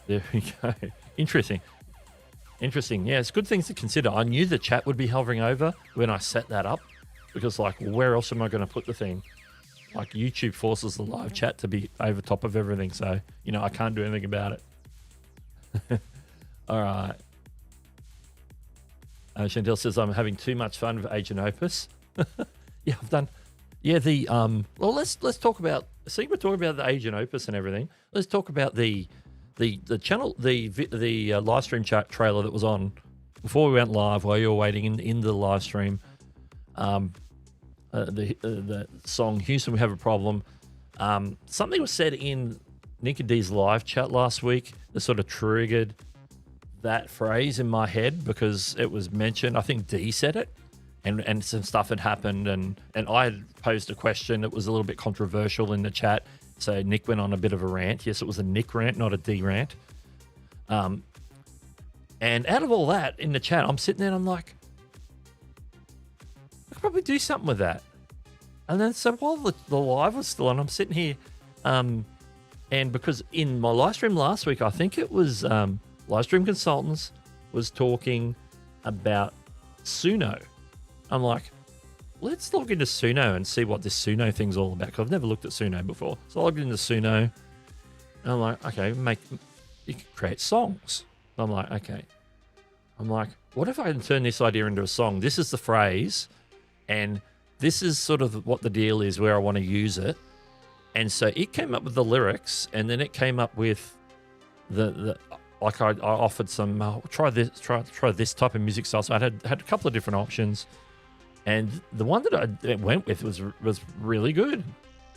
There we go. Interesting. Yeah, it's good things to consider. I knew the chat would be hovering over when I set that up because, like, where else am I going to put the thing? Like, YouTube forces the live chat to be over top of everything, so, I can't do anything about it. All right. Chantel says, I'm having too much fun with Agent Opus. Yeah, I've done... Yeah, well, let's talk about... See, we're talking about the Agent Opus and everything. Let's talk about the channel, the live stream chat trailer that was on before we went live while you were waiting in the live stream. The song Houston, We Have a Problem. Something was said in Nick and D's live chat last week that sort of triggered that phrase in my head because it was mentioned. I think D said it, and some stuff had happened, and I had posed a question that was a little bit controversial in the chat. So Nick went on a bit of a rant. Yes, it was a Nick rant, not a D rant. And out of all that in the chat, I'm sitting there and I'm like, I could probably do something with that. And then so while the live was still on, I'm sitting here And because in my live stream last week, I think it was Live Stream Consultants was talking about Suno. I'm like, let's log into Suno and see what this Suno thing's all about. Because I've never looked at Suno before. So I logged into Suno. And I'm like, okay, you can create songs. I'm like, okay. I'm like, what if I can turn this idea into a song? This is the phrase, and this is sort of what the deal is where I want to use it. And so it came up with the lyrics, and then it came up with the like I offered some try this type of music style. So I had a couple of different options, and the one that I went with was really good.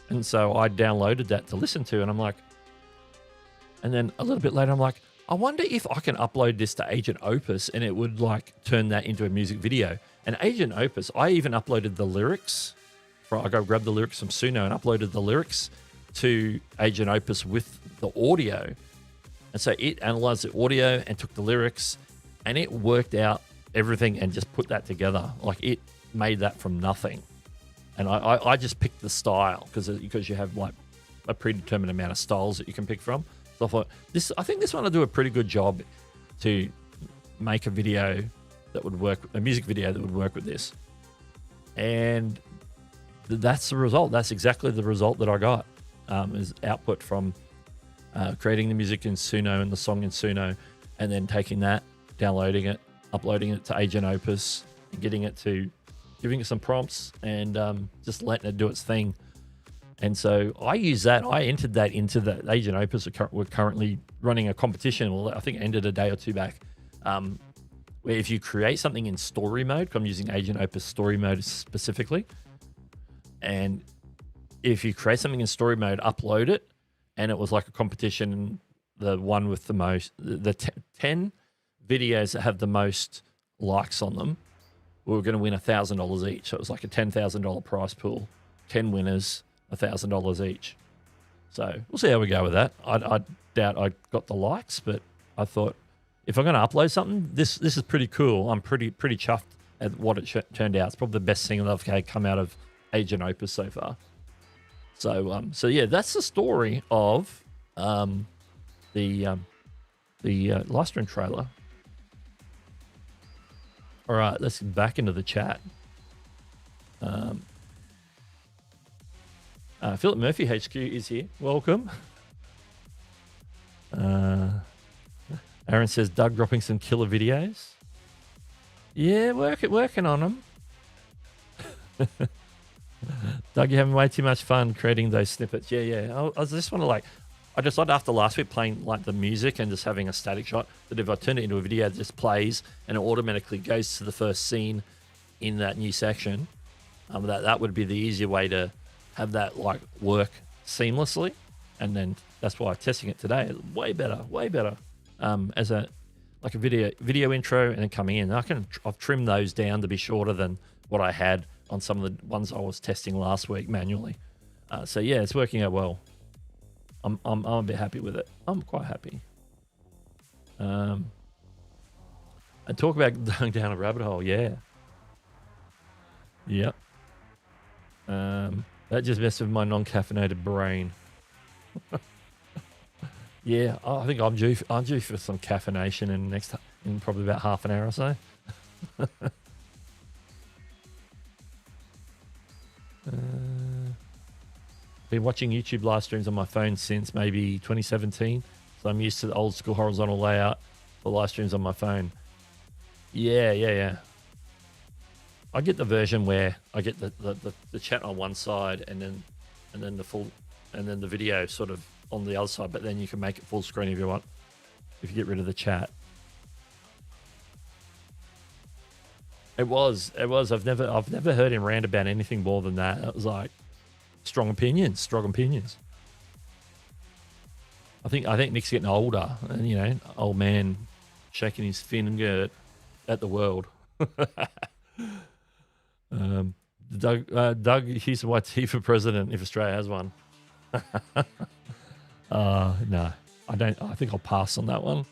And so I downloaded that to listen to, and I'm like, and then a little bit later, I'm like, I wonder if I can upload this to Agent Opus and it would like turn that into a music video. And Agent Opus, I even uploaded the lyrics. I go grab the lyrics from Suno and uploaded the lyrics to Agent Opus with the audio. And so it analyzed the audio and took the lyrics, and it worked out everything and just put that together. Like it made that from nothing. And I just picked the style because you have like a predetermined amount of styles that you can pick from. So I thought I think this one will do a pretty good job to make a video that would work, a music video that would work with this. And that's the result. That's exactly the result that I got, is output from creating the music in Suno and the song in Suno, and then taking that, downloading it, uploading it to Agent Opus, and giving it some prompts, and just letting it do its thing. And so I use that. I entered that into the Agent Opus. We're currently running a competition. Well, I think it ended a day or two back, where if you create something in story mode, because I'm using Agent Opus story mode specifically, and if you create something in story mode, upload it, and it was like a competition, the one with the most, the 10 videos that have the most likes on them, we were going to win $1,000 each. So it was like a $10,000 prize pool, 10 winners, $1,000 each. So we'll see how we go with that. I doubt I got the likes, but I thought if I'm going to upload something, this is pretty cool. I'm pretty chuffed at what it turned out. It's probably the best thing that I've had come out of Agent Opus so far. So yeah, that's the story of the live stream trailer. All right, let's get back into the chat. Philip Murphy HQ is here. Welcome. Aaron says Doug dropping some killer videos. Yeah, working on them. Doug, you're having way too much fun creating those snippets. Yeah. I just want to I just thought after last week playing like the music and just having a static shot, that if I turn it into a video, it just plays and it automatically goes to the first scene in that new section. That would be the easier way to have that like work seamlessly. And then that's why I'm testing it today. Way better. As a video intro and then coming in. I've trimmed those down to be shorter than what I had on some of the ones I was testing last week manually. So yeah, it's working out well. I'm a bit happy with it. I'm quite happy. And talk about going down a rabbit hole. Yeah. Yep. That just messed with my non-caffeinated brain. Yeah, I think I'm due for some caffeination in probably about half an hour or so. Been watching YouTube live streams on my phone since maybe 2017, so I'm used to the old school horizontal layout for live streams on my phone. Yeah. I get the version where I get the chat on one side and then the video sort of on the other side, but then you can make it full screen if you want, if you get rid of the chat. It was. I've never heard him rant about anything more than that. It was like strong opinions. I think Nick's getting older, and old man shaking his finger at the world. Doug Hewson YT for president if Australia has one. No, I don't. I think I'll pass on that one.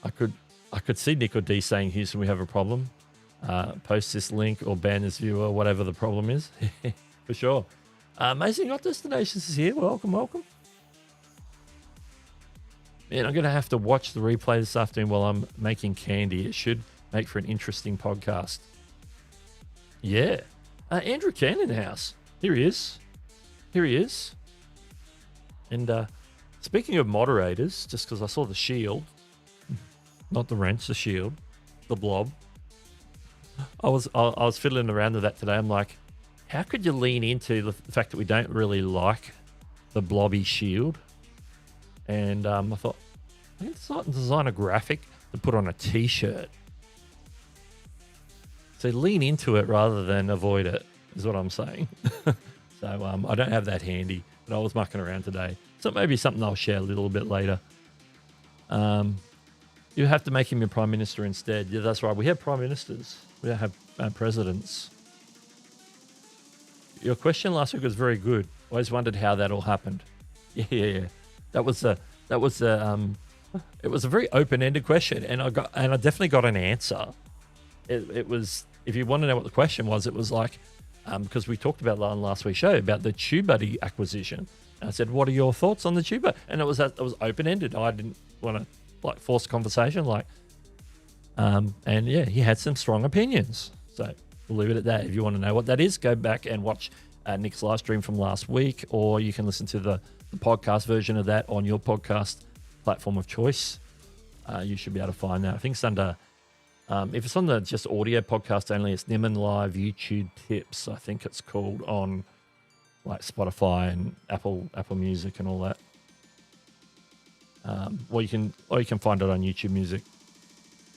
I could see Nick or D saying, Houston, we have a problem. Post this link or ban this viewer, whatever the problem is. For sure. Amazing Yacht Destinations is here. Welcome, welcome. Man, I'm going to have to watch the replay this afternoon while I'm making candy. It should make for an interesting podcast. Yeah. Andrew Can in the house. Here he is. Here he is. And speaking of moderators, just because I saw the shield, not the wrench, the shield, the blob. I was fiddling around with that today. I'm like, how could you lean into the fact that we don't really like the blobby shield? And I thought, I can design a graphic to put on a t-shirt. So lean into it rather than avoid it, is what I'm saying. So I don't have that handy, but I was mucking around today. So maybe something I'll share a little bit later. You have to make him your prime minister instead. Yeah, that's right. We have prime ministers. We don't have presidents. Your question last week was very good. Always wondered how that all happened. Yeah. That was it was a very open-ended question, and I definitely got an answer. It was, if you want to know what the question was, it was like, because we talked about that on last week's show about the TubeBuddy acquisition. And I said, "What are your thoughts on the TubeBuddy?" And it was open-ended. I didn't want to force a conversation, and yeah, he had some strong opinions. So we'll leave it at that. If you want to know what that is, go back and watch Nick's live stream from last week, or you can listen to the podcast version of that on your podcast platform of choice. You should be able to find that. I think it's under, if it's on the just audio podcast only, it's Niman Live YouTube Tips. I think it's called on like Spotify and Apple Music and all that. Or you can find it on YouTube Music,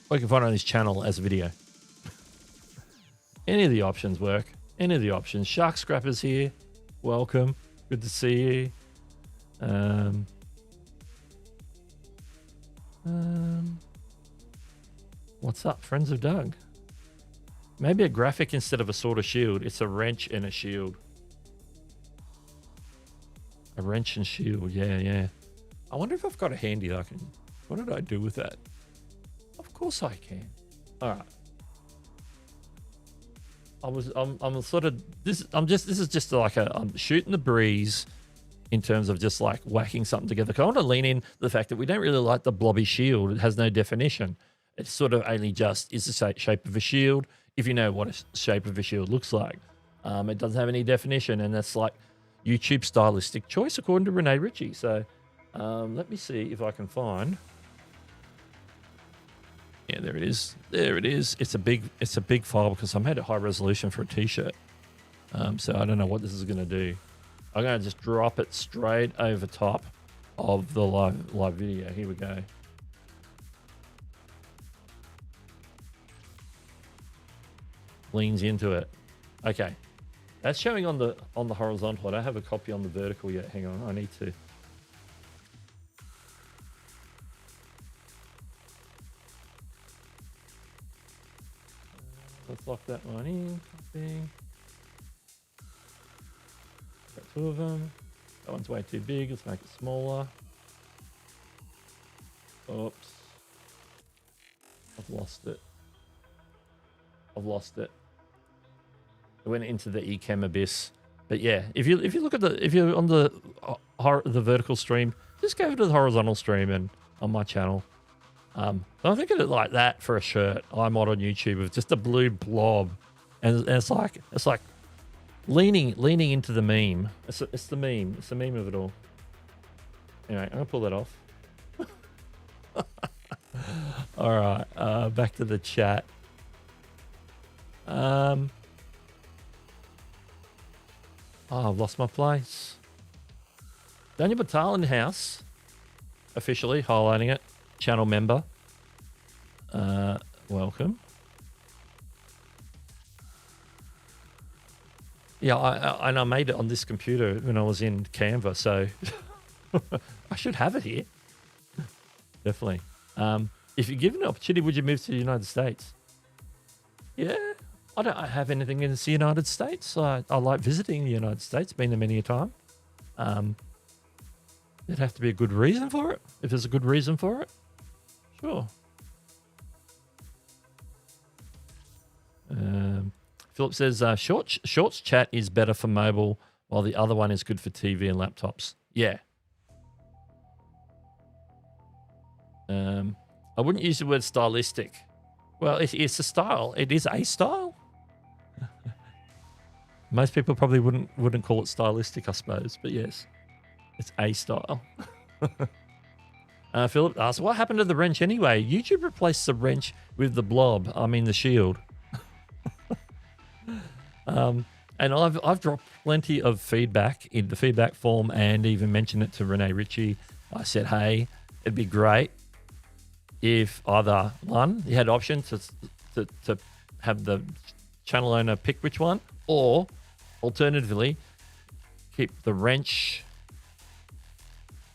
or you can find it on his channel as a video. Any of the options work. Any of the options. Shark Scrapper's here. Welcome. Good to see you. What's up, friends of Doug? Maybe a graphic instead of a sword or shield. It's a wrench and a shield. A wrench and shield. Yeah. I wonder if I've got a handy that I can. What did I do with that? Of course I can. All right. I'm sort of this. This is just like I'm shooting the breeze in terms of just like whacking something together. I want to lean in the fact that we don't really like the blobby shield. It has no definition. It's sort of only just is the shape of a shield. If you know what a shape of a shield looks like, it doesn't have any definition, and that's like YouTube stylistic choice according to Renee Ritchie. So let me see if I can find. Yeah, there it is. There it is. It's a big file because I made it high resolution for a t-shirt. So I don't know what this is going to do. I'm going to just drop it straight over top of the live video. Here we go. Leans into it. Okay. That's showing on the horizontal. I don't have a copy on the vertical yet. Hang on. I need to. Let's lock that one in. Copy. Got two of them. That one's way too big. Let's make it smaller. Oops. I've lost it. It went into the eCam abyss. But yeah, if you're on the vertical stream, just go to the horizontal stream and on my channel. I'm thinking of it like that for a shirt I mod on YouTube with just a blue blob, and it's like leaning into the meme. It's the meme. It's the meme of it all. Anyway, I'm gonna pull that off. All right, back to the chat. Oh, I've lost my place. Daniel Batal in the house, officially highlighting it. Channel member. Welcome. Yeah, I made it on this computer when I was in Canva, so I should have it here. Definitely. If you're given an opportunity, would you move to the United States? Yeah, I don't have anything against the United States. I like visiting the United States, been there many a time. There'd have to be a good reason for it. If there's a good reason for it, sure. Philip says, Shorts chat is better for mobile while the other one is good for TV and laptops. Yeah. I wouldn't use the word stylistic. Well, it's a style. It is a style. Most people probably wouldn't call it stylistic, I suppose. But yes, it's a style. Philip asks, what happened to the wrench anyway? YouTube replaced the wrench with the blob. I mean, the shield. And I've dropped plenty of feedback in the feedback form and even mentioned it to Renee Ritchie. I said, hey, it'd be great if either one, you had option to have the channel owner pick which one, or alternatively, keep the wrench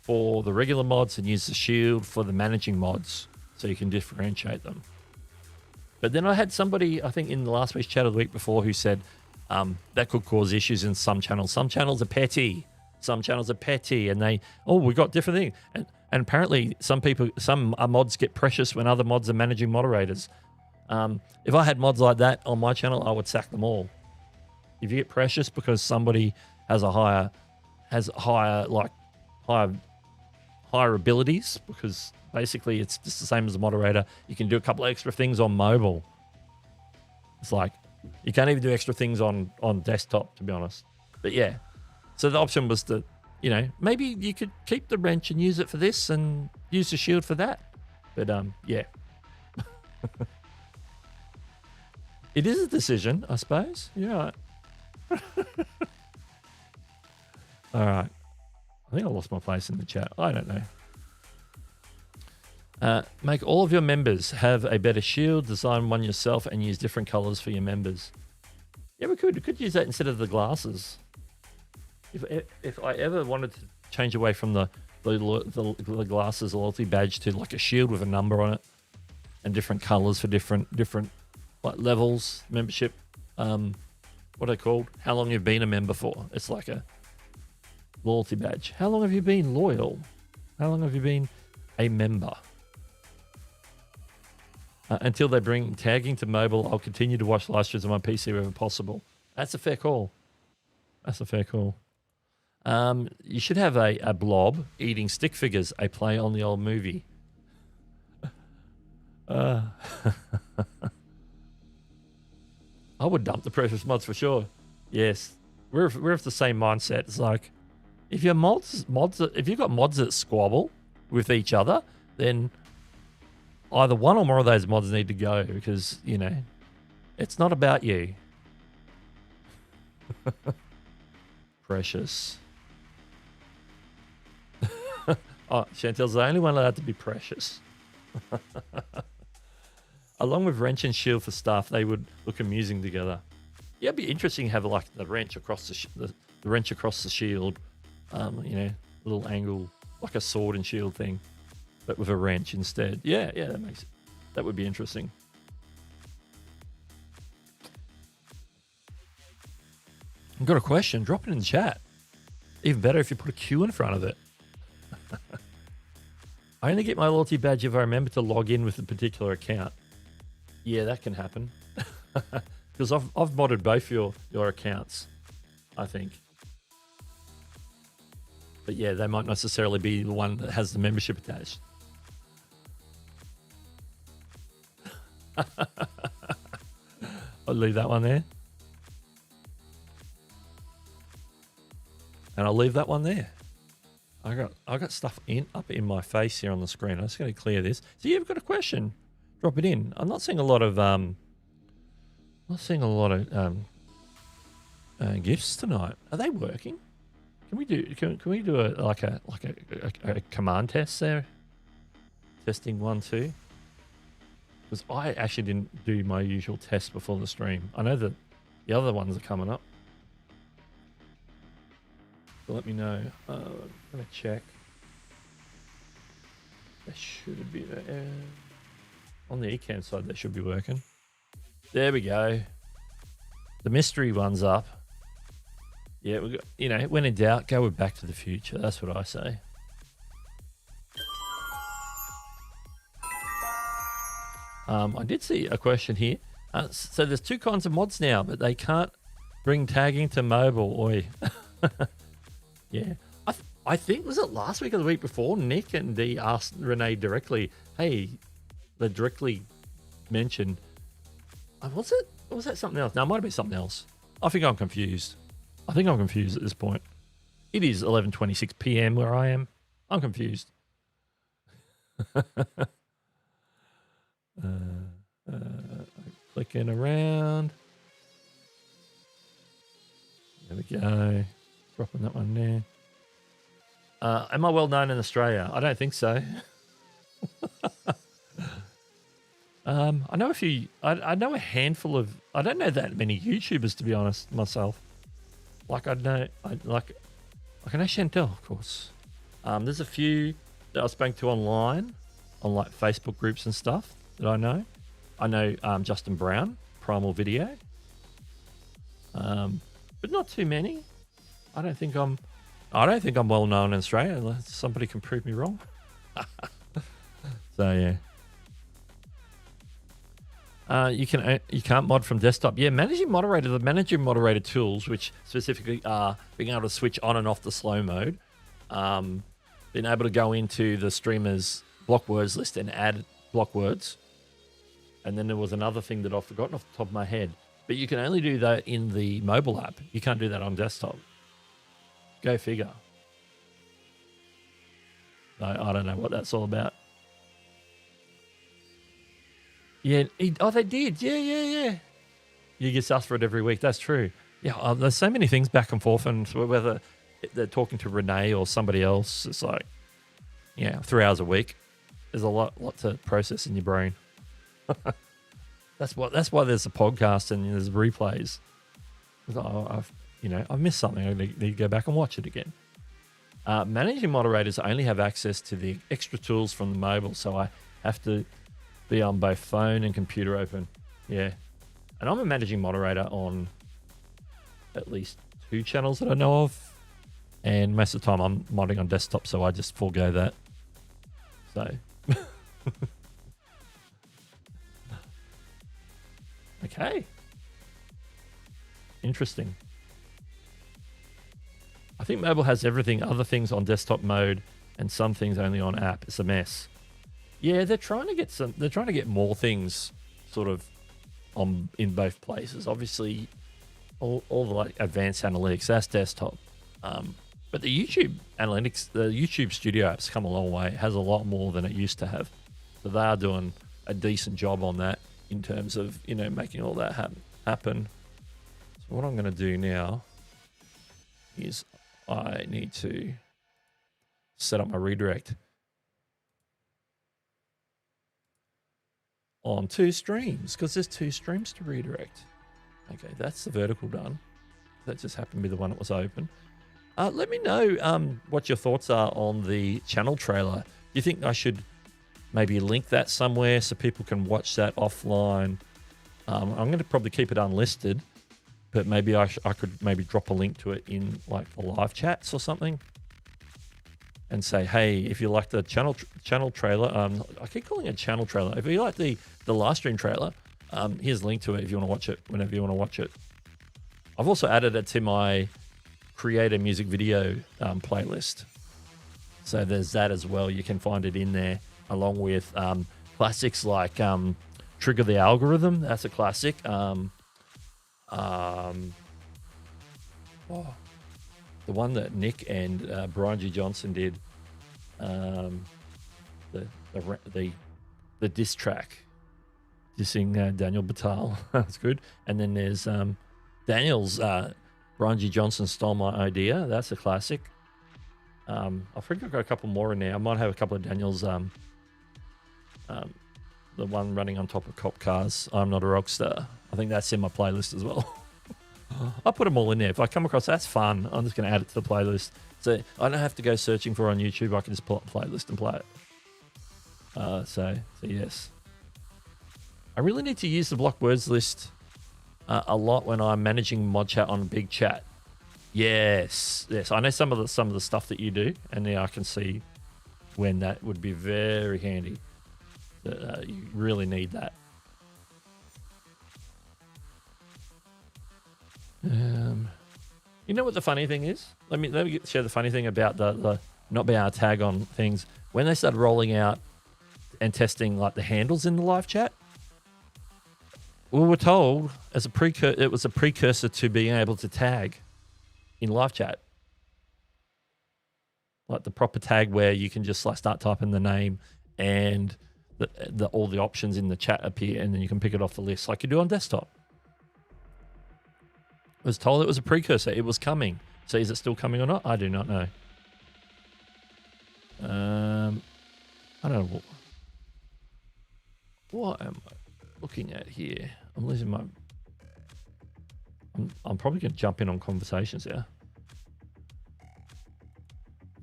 for the regular mods and use the shield for the managing mods so you can differentiate them. But then I had somebody, I think in the last week's chat of the week before, who said that could cause issues in some channels. Some channels are petty. And we got different things. And apparently some mods get precious when other mods are managing moderators. If I had mods like that on my channel, I would sack them all. If you get precious because somebody has higher abilities, because basically it's just the same as a moderator. You can do a couple of extra things on mobile. It's like you can't even do extra things on desktop, to be honest. But yeah, so the option was to, maybe you could keep the wrench and use it for this and use the shield for that. But yeah. It is a decision, I suppose. You're right. All right. I think I lost my place in the chat. I don't know. Make all of your members have a better shield, design one yourself, and use different colors for your members. Yeah, we could use that instead of the glasses. If I ever wanted to change away from the glasses loyalty badge to like a shield with a number on it and different colors for different like levels, membership, what are they called? How long you've been a member for. It's like a loyalty badge. How long have you been loyal? How long have you been a member? Until they bring tagging to mobile, I'll continue to watch live streams on my PC wherever possible. That's a fair call. You should have a blob eating stick figures, a play on the old movie. I would dump the precious mods for sure. Yes, we're of the same mindset. It's like if you've got mods that squabble with each other, then either one or more of those mods need to go, because it's not about you. Precious. Oh, Chantel's the only one allowed to be precious. Along with wrench and shield for staff, they would look amusing together. Yeah, it'd be interesting to have like the wrench across the wrench across the shield. Little angle, like a sword and shield thing, but with a wrench instead. Yeah, that would be interesting. I've got a question. Drop it in the chat. Even better if you put a Q in front of it. I only get my loyalty badge if I remember to log in with a particular account. Yeah, that can happen. Because I've modded both your accounts, I think. But yeah, they might not necessarily be the one that has the membership attached. I'll leave that one there. And I'll leave that one there. I got stuff up in my face here on the screen. I'm just going to clear this. So you've got a question, drop it in. I'm not seeing a lot of gifts tonight. Are they working? Can we do a command test there? Testing 1 2. Because I actually didn't do my usual test before the stream. I know that the other ones are coming up. So let me know. I'm gonna check. That should be on the eCam side. That should be working. There we go. The mystery one's up. Yeah, we got, when in doubt, go with Back to the Future. That's what I say. I did see a question here. So there's 2 kinds of mods now, but they can't bring tagging to mobile. Oi. Yeah. I think, was it last week or the week before, Nick and Dee asked Renee directly, hey, they directly mentioned, was it? Or was that something else? No, it might have been something else. I think I'm confused. I think I'm confused at this point. It is 11:26 p.m. where I am. I'm confused. Clicking around. There we go. Dropping that one there. Am I well known in Australia? I don't think so. I know a few. I know a handful of. I don't know that many YouTubers, to be honest, myself. Like I know Chantel, of course. There's a few that I spoke to online, on like Facebook groups and stuff that I know. I know Justin Brown, Primal Video. But not too many. I don't think I'm well known in Australia unless somebody can prove me wrong. So yeah. You can't mod from desktop. Yeah, the managing moderator tools, which specifically are being able to switch on and off the slow mode, being able to go into the streamer's block words list and add block words. And then there was another thing that I've forgotten off the top of my head, but you can only do that in the mobile app. You can't do that on desktop. Go figure. I don't know what that's all about. Yeah. They did. Yeah. You get asked for it every week. That's true. Yeah. There's so many things back and forth, and whether they're talking to Renee or somebody else, it's like, 3 hours a week. There's a lot to process in your brain. That's why there's a podcast and there's replays. I've missed something. I need to go back and watch it again. Managing moderators only have access to the extra tools from the mobile, so I have to be on both phone and computer open. Yeah. And I'm a managing moderator on at least 2 channels that I know of. And most of the time I'm modding on desktop, so I just forego that. So. Okay. Interesting. I think mobile has everything, other things on desktop mode and some things only on app. It's a mess. Yeah, they're trying to get more things sort of in both places. Obviously, all the like advanced analytics, that's desktop. But the YouTube analytics, the YouTube Studio app's come a long way. It has a lot more than it used to have. So they are doing a decent job on that in terms of, making all that happen. So what I'm going to do now is I need to set up my redirect on 2 streams, because there's 2 streams to redirect. Okay, that's the vertical done. That just happened to be the one that was open. Let me know what your thoughts are on the channel trailer. Do you think I should maybe link that somewhere so people can watch that offline? I'm going to probably keep it unlisted, but maybe I could maybe drop a link to it in like the live chats or something, and say, hey, if you like the channel trailer, I keep calling it channel trailer. If you like the live stream trailer, here's a link to it if you want to watch it whenever you want to watch it. I've also added it to my creator music video playlist, so there's that as well. You can find it in there along with classics like Trigger the Algorithm. That's a classic. The one that Nick and Brian G. Johnson did, the diss track, dissing Daniel Batal. That's good. And then there's Daniel's Brian G. Johnson Stole My Idea. That's a classic. I think I've got a couple more in there. I might have a couple of Daniel's. The one running on top of cop cars, I'm Not a Rockstar. I think that's in my playlist as well. I'll put them all in there. If I come across that's fun, I'm just going to add it to the playlist. So I don't have to go searching for it on YouTube. I can just pull up a playlist and play it. So yes. I really need to use the block words list a lot when I'm managing mod chat on Big Chat. Yes. I know some of the stuff that you do, and now I can see when that would be very handy. You really need that. You know what the funny thing is? Let me share the funny thing about the not being able to tag on things. When they started rolling out and testing like the handles in the live chat, we were told as it was a precursor to being able to tag in live chat. Like the proper tag where you can just like start typing the name and all the options in the chat appear, and then you can pick it off the list like you do on desktop. I was told it was a precursor. It was coming. So is it still coming or not? I do not know. I don't know. What am I looking at here? I'm losing my... I'm probably going to jump in on conversations here.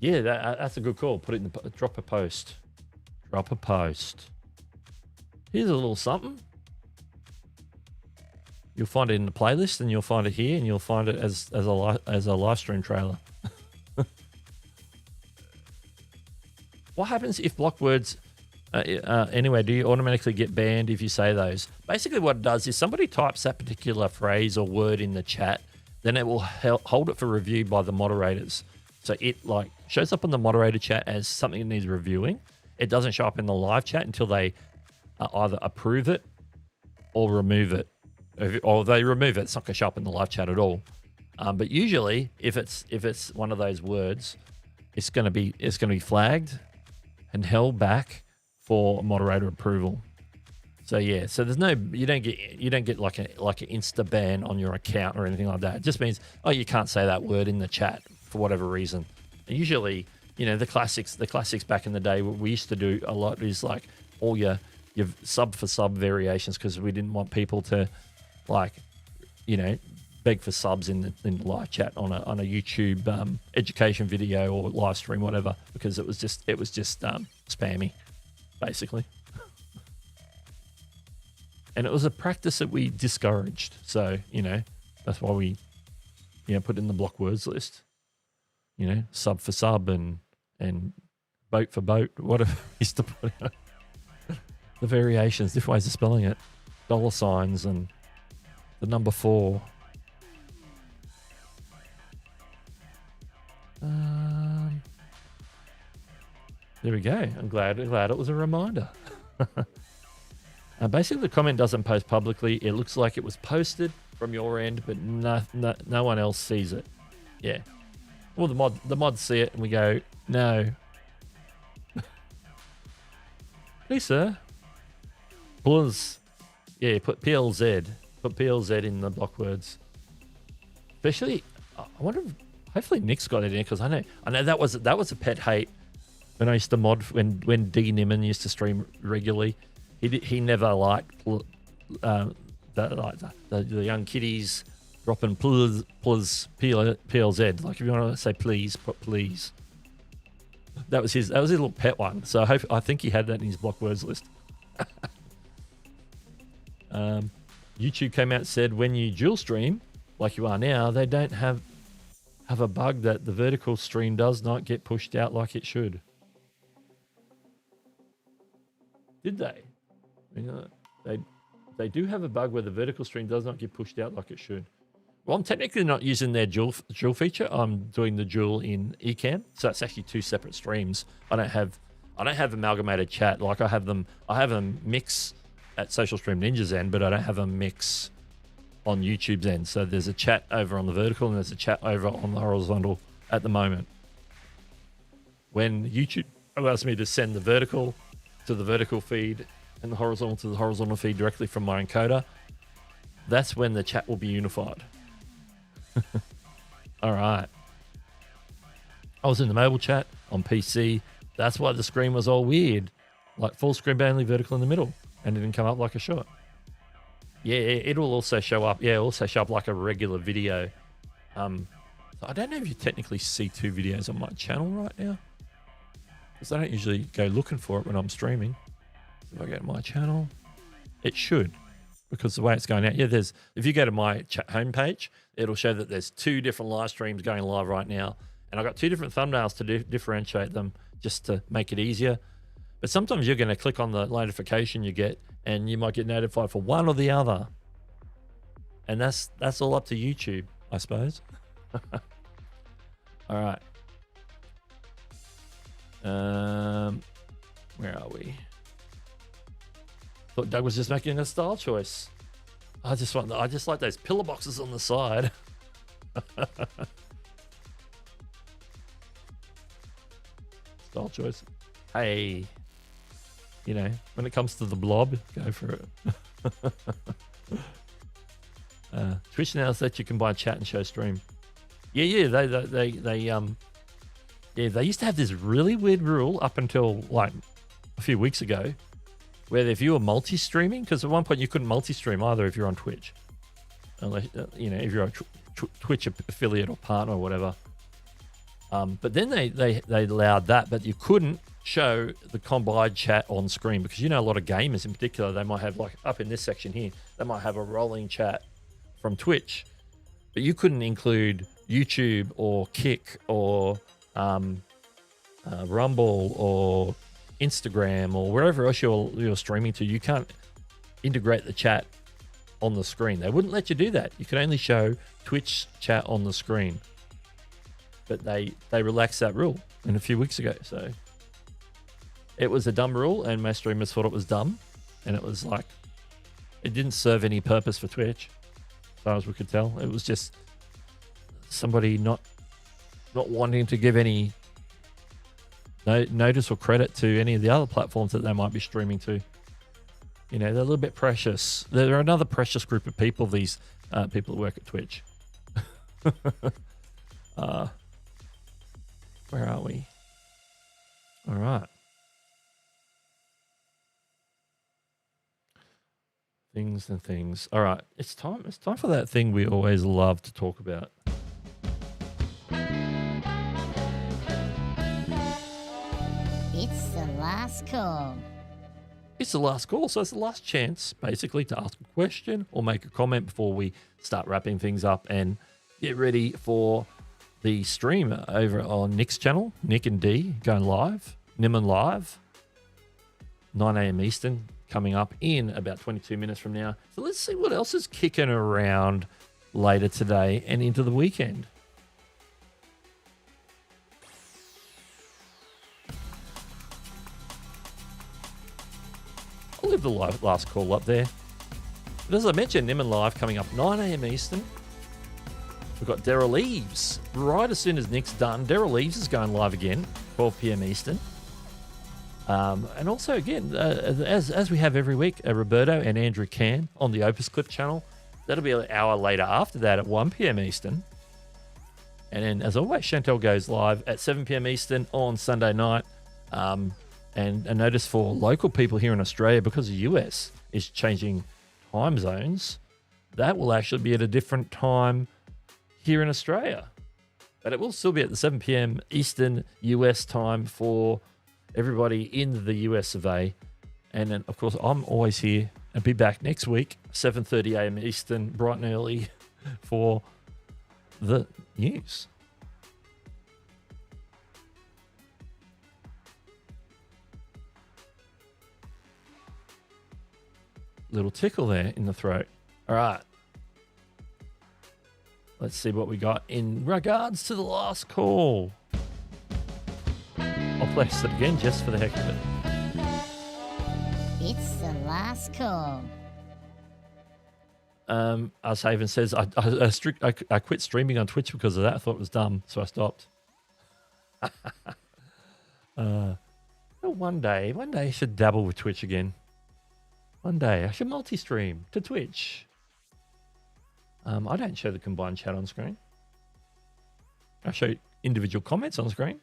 Yeah, that's a good call. Put it in the... Drop a post. Drop a post. Here's a little something. You'll find it in the playlist, and you'll find it here, and you'll find it as a live stream trailer. What happens if block words? Anyway, do you automatically get banned if you say those? Basically, what it does is somebody types that particular phrase or word in the chat, then it will hold it for review by the moderators. So it like shows up on the moderator chat as something that needs reviewing. It doesn't show up in the live chat until they either approve it or remove it. Or they remove it, it's not going to show up in the live chat at all. But usually, if it's one of those words, it's going to be flagged and held back for moderator approval. So yeah, so there's no you don't get like an insta ban on your account or anything like that. It just means you can't say that word in the chat for whatever reason. And usually, the classics back in the day, what we used to do a lot is like all your sub for sub variations, because we didn't want people to beg for subs in the live chat on a YouTube education video or live stream, whatever, because it was just spammy, basically. And it was a practice that we discouraged. So, that's why we, put in the block words list, sub for sub and boat for boat, whatever we used to put out. The variations, different ways of spelling it, dollar signs and the number 4. There we go. I'm glad it was a reminder. Basically, the comment doesn't post publicly. It looks like it was posted from your end, but no one else sees it. Yeah. Well, the mods see it, and we go, no. Please, sir. Plus, yeah, put PLZ. Put PLZ in the block words. Especially, I wonder if, hopefully Nick's got it in, because I know that was a pet hate when I used to mod, when D Nimmin used to stream regularly. He never liked the young kiddies dropping plus PLZ. Like if you want to say please, put please. That was his little pet one. So I think he had that in his block words list. YouTube came out and said when you dual stream, like you are now, they don't have a bug that the vertical stream does not get pushed out like it should. Did they? They do have a bug where the vertical stream does not get pushed out like it should. Well, I'm technically not using their dual feature. I'm doing the dual in Ecamm, so it's actually 2 separate streams. I don't have amalgamated chat. Like I have them mix at Social Stream Ninja's end, but I don't have a mix on YouTube's end. So there's a chat over on the vertical and there's a chat over on the horizontal at the moment. When YouTube allows me to send the vertical to the vertical feed and the horizontal to the horizontal feed directly from my encoder, that's when the chat will be unified. All right. I was in the mobile chat on PC. That's why the screen was all weird. Like full screen, but only vertical in the middle. And it didn't come up like a shot. Yeah, it will also show up. Yeah, also show up like a regular video. So I don't know if you technically see 2 videos on my channel right now, because I don't usually go looking for it when I'm streaming. If I go to my channel, it should, because the way it's going out. Yeah, if you go to my chat homepage, it'll show that there's 2 different live streams going live right now, and I've got 2 different thumbnails to differentiate them just to make it easier. But sometimes you're going to click on the notification you get, and you might get notified for one or the other. And that's all up to YouTube, I suppose. All right. Where are we? Thought Doug was just making a style choice. I just like those pillar boxes on the side. Style choice. Hey, you know, when it comes to the blob, go for it. Twitch now says you can buy chat and show stream. Yeah, they used to have this really weird rule up until like a few weeks ago, where if you were multi-streaming, because at one point you couldn't multi-stream either if you're on Twitch, unless you know, if you're a Twitch affiliate or partner or whatever. But then they allowed that, but you couldn't show the combined chat on screen, because you know a lot of gamers in particular, they might have, like up in this section here, they might have a rolling chat from Twitch, but you couldn't include YouTube or Kick or Rumble or Instagram or wherever else you're streaming to. You can't integrate the chat on the screen. They wouldn't let you do that. You could only show Twitch chat on the screen. But they relaxed that rule a few weeks ago. So it was a dumb rule, and most streamers thought it was dumb, and it was like, it didn't serve any purpose for Twitch, as far as we could tell. It was just somebody not wanting to give any notice or credit to any of the other platforms that they might be streaming to. You know, they're a little bit precious. They're another precious group of people, these people that work at Twitch. Where are we? All right. Things and things. All right. It's time for that thing we always love to talk about. It's the last call. It's the last call, so it's the last chance, basically, to ask a question or make a comment before we start wrapping things up and get ready for the stream over on Nick's channel, Nick and D, going live, Nimmin Live, 9 a.m. Eastern, coming up in about 22 minutes from now. So let's see what else is kicking around later today and into the weekend. I'll leave the last call up there. But as I mentioned, Nimmin Live coming up 9 a.m. Eastern. We've got Daryl Eves. Right as soon as Nick's done, Daryl Eves is going live again, 12 p.m. Eastern. And also, again, as we have every week, Roberto and Andrew Can on the Opus Clip channel. That'll be an hour later after that at 1 p.m. Eastern. And then, as always, Chantel goes live at 7 p.m. Eastern on Sunday night. And a notice for local people here in Australia, because the US is changing time zones, that will actually be at a different time here in Australia. But it will still be at the 7 p.m. Eastern US time for everybody in the US of A. And then, of course, I'm always here and be back next week, 7:30 a.m. Eastern, bright and early, for the news. Little tickle there in the throat. All right. Let's see what we got in regards to the last call. I'll play it again just for the heck of it. It's the last call. As Haven says, I quit streaming on Twitch because of that. I thought it was dumb, so I stopped. One day I should dabble with Twitch again. One day I should multi-stream to Twitch. I don't show the combined chat on screen. I show individual comments on screen.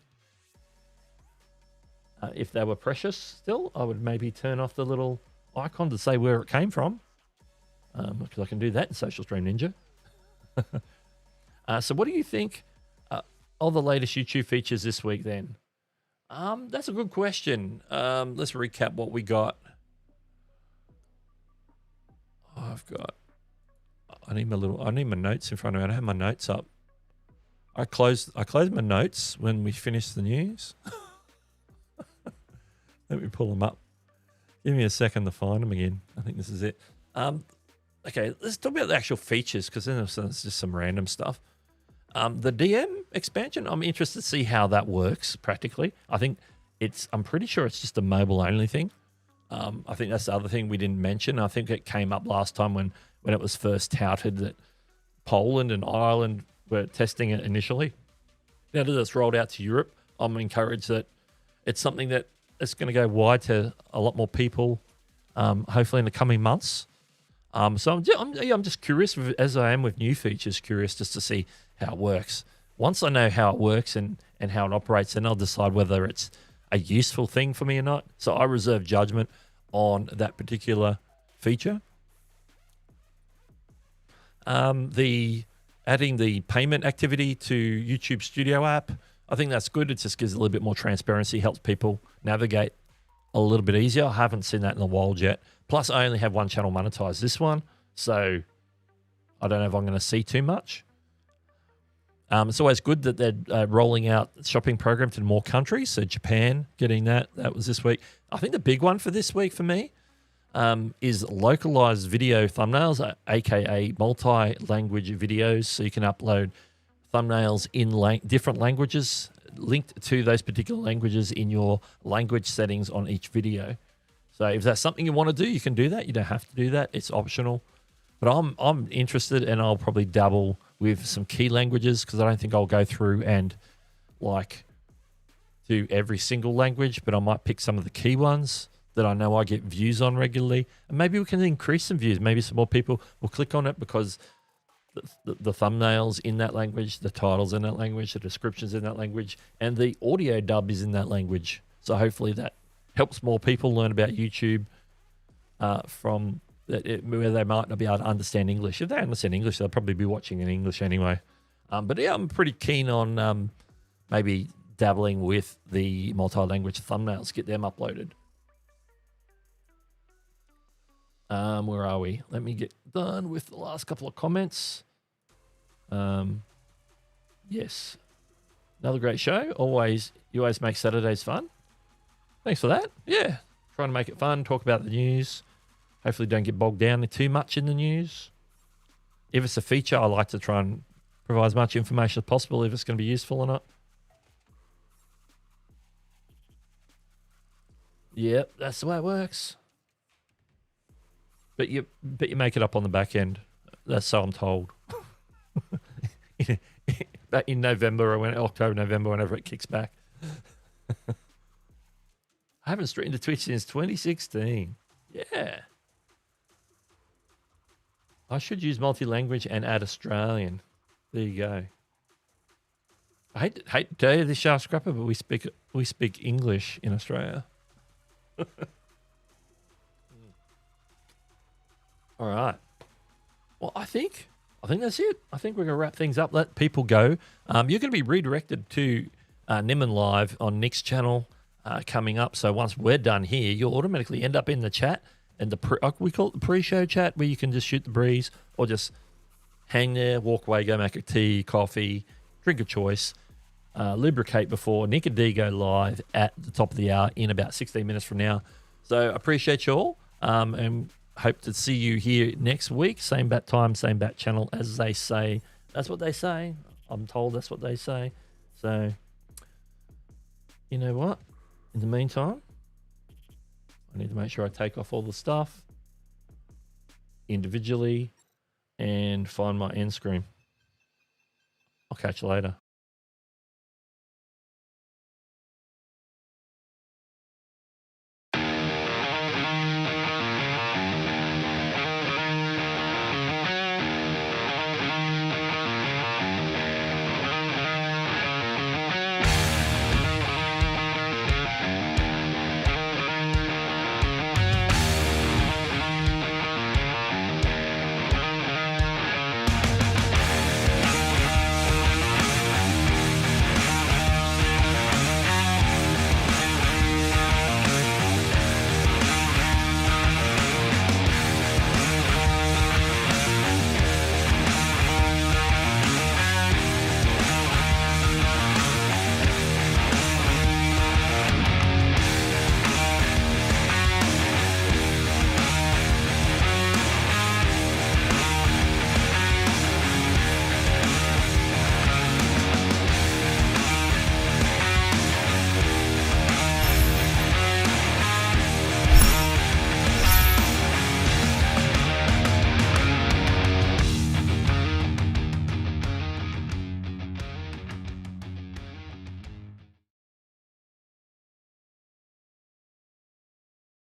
If they were precious still, I would maybe turn off the little icon to say where it came from. Because I can do that in Social Stream Ninja. So what do you think of the latest YouTube features this week then? That's a good question. Let's recap what we got. I need my notes in front of me. I don't have my notes up. I closed my notes when we finished the news. Let me pull them up. Give me a second to find them again. I think this is it. Okay, let's talk about the actual features, because then there's just some random stuff. The DM expansion, I'm interested to see how that works practically. I'm pretty sure it's just a mobile only thing. I think that's the other thing we didn't mention. I think it came up last time when it was first touted that Poland and Ireland were testing it initially. Now that it's rolled out to Europe, I'm encouraged that it's something that is going to go wide to a lot more people, hopefully in the coming months. So I'm just curious, as I am with new features, curious just to see how it works. Once I know how it works and how it operates, then I'll decide whether it's a useful thing for me or not. So I reserve judgment on that particular feature. Adding the payment activity to YouTube Studio app, I think that's good. It just gives a little bit more transparency, helps people navigate a little bit easier. I haven't seen that in the wild yet. Plus, I only have one channel monetized, this one, so I don't know if I'm going to see too much. It's always good that they're rolling out shopping program to more countries. So Japan getting that was this week. I think the big one for this week for me is localized video thumbnails, aka multi-language videos. So you can upload thumbnails in different languages linked to those particular languages in your language settings on each video. So if that's something you want to do, you can do that. You don't have to do that. It's optional. But I'm interested, and I'll probably dabble with some key languages because I don't think I'll go through and do every single language, but I might pick some of the key ones that I know I get views on regularly, and maybe we can increase some views. Maybe some more people will click on it because the thumbnails in that language, the titles in that language, the descriptions in that language, and the audio dub is in that language. So hopefully that helps more people learn about YouTube where they might not be able to understand English. If they understand English, they'll probably be watching in English anyway. But yeah, I'm pretty keen on maybe dabbling with the multi-language thumbnails, get them uploaded. Where are we? Let me get done with the last couple of comments. Yes. Another great show. You always make Saturdays fun. Thanks for that. Yeah. Trying to make it fun, talk about the news. Hopefully don't get bogged down too much in the news. If it's a feature, I like to try and provide as much information as possible if it's going to be useful or not. Yep, that's the way it works. But you make it up on the back end. That's so I'm told. Back in November or October, November, whenever it kicks back. I haven't streamed to Twitch since 2016. Yeah. I should use multi-language and add Australian. There you go. I hate to tell you this, Shark Scrapper, but we speak English in Australia. All right. Well, I think that's it. I think we're going to wrap things up. Let people go. You're going to be redirected to Nimmin Live on Nick's channel coming up. So once we're done here, you'll automatically end up in the chat. And we call it the pre-show chat, where you can just shoot the breeze or just hang there, walk away, go make a tea, coffee, drink of choice, lubricate before Nick and D go live at the top of the hour in about 16 minutes from now. So appreciate you all, and hope to see you here next week. Same bat time, same bat channel, as they say. That's what they say. I'm told that's what they say. So, you know what? In the meantime, I need to make sure I take off all the stuff individually and find my end screen. I'll catch you later.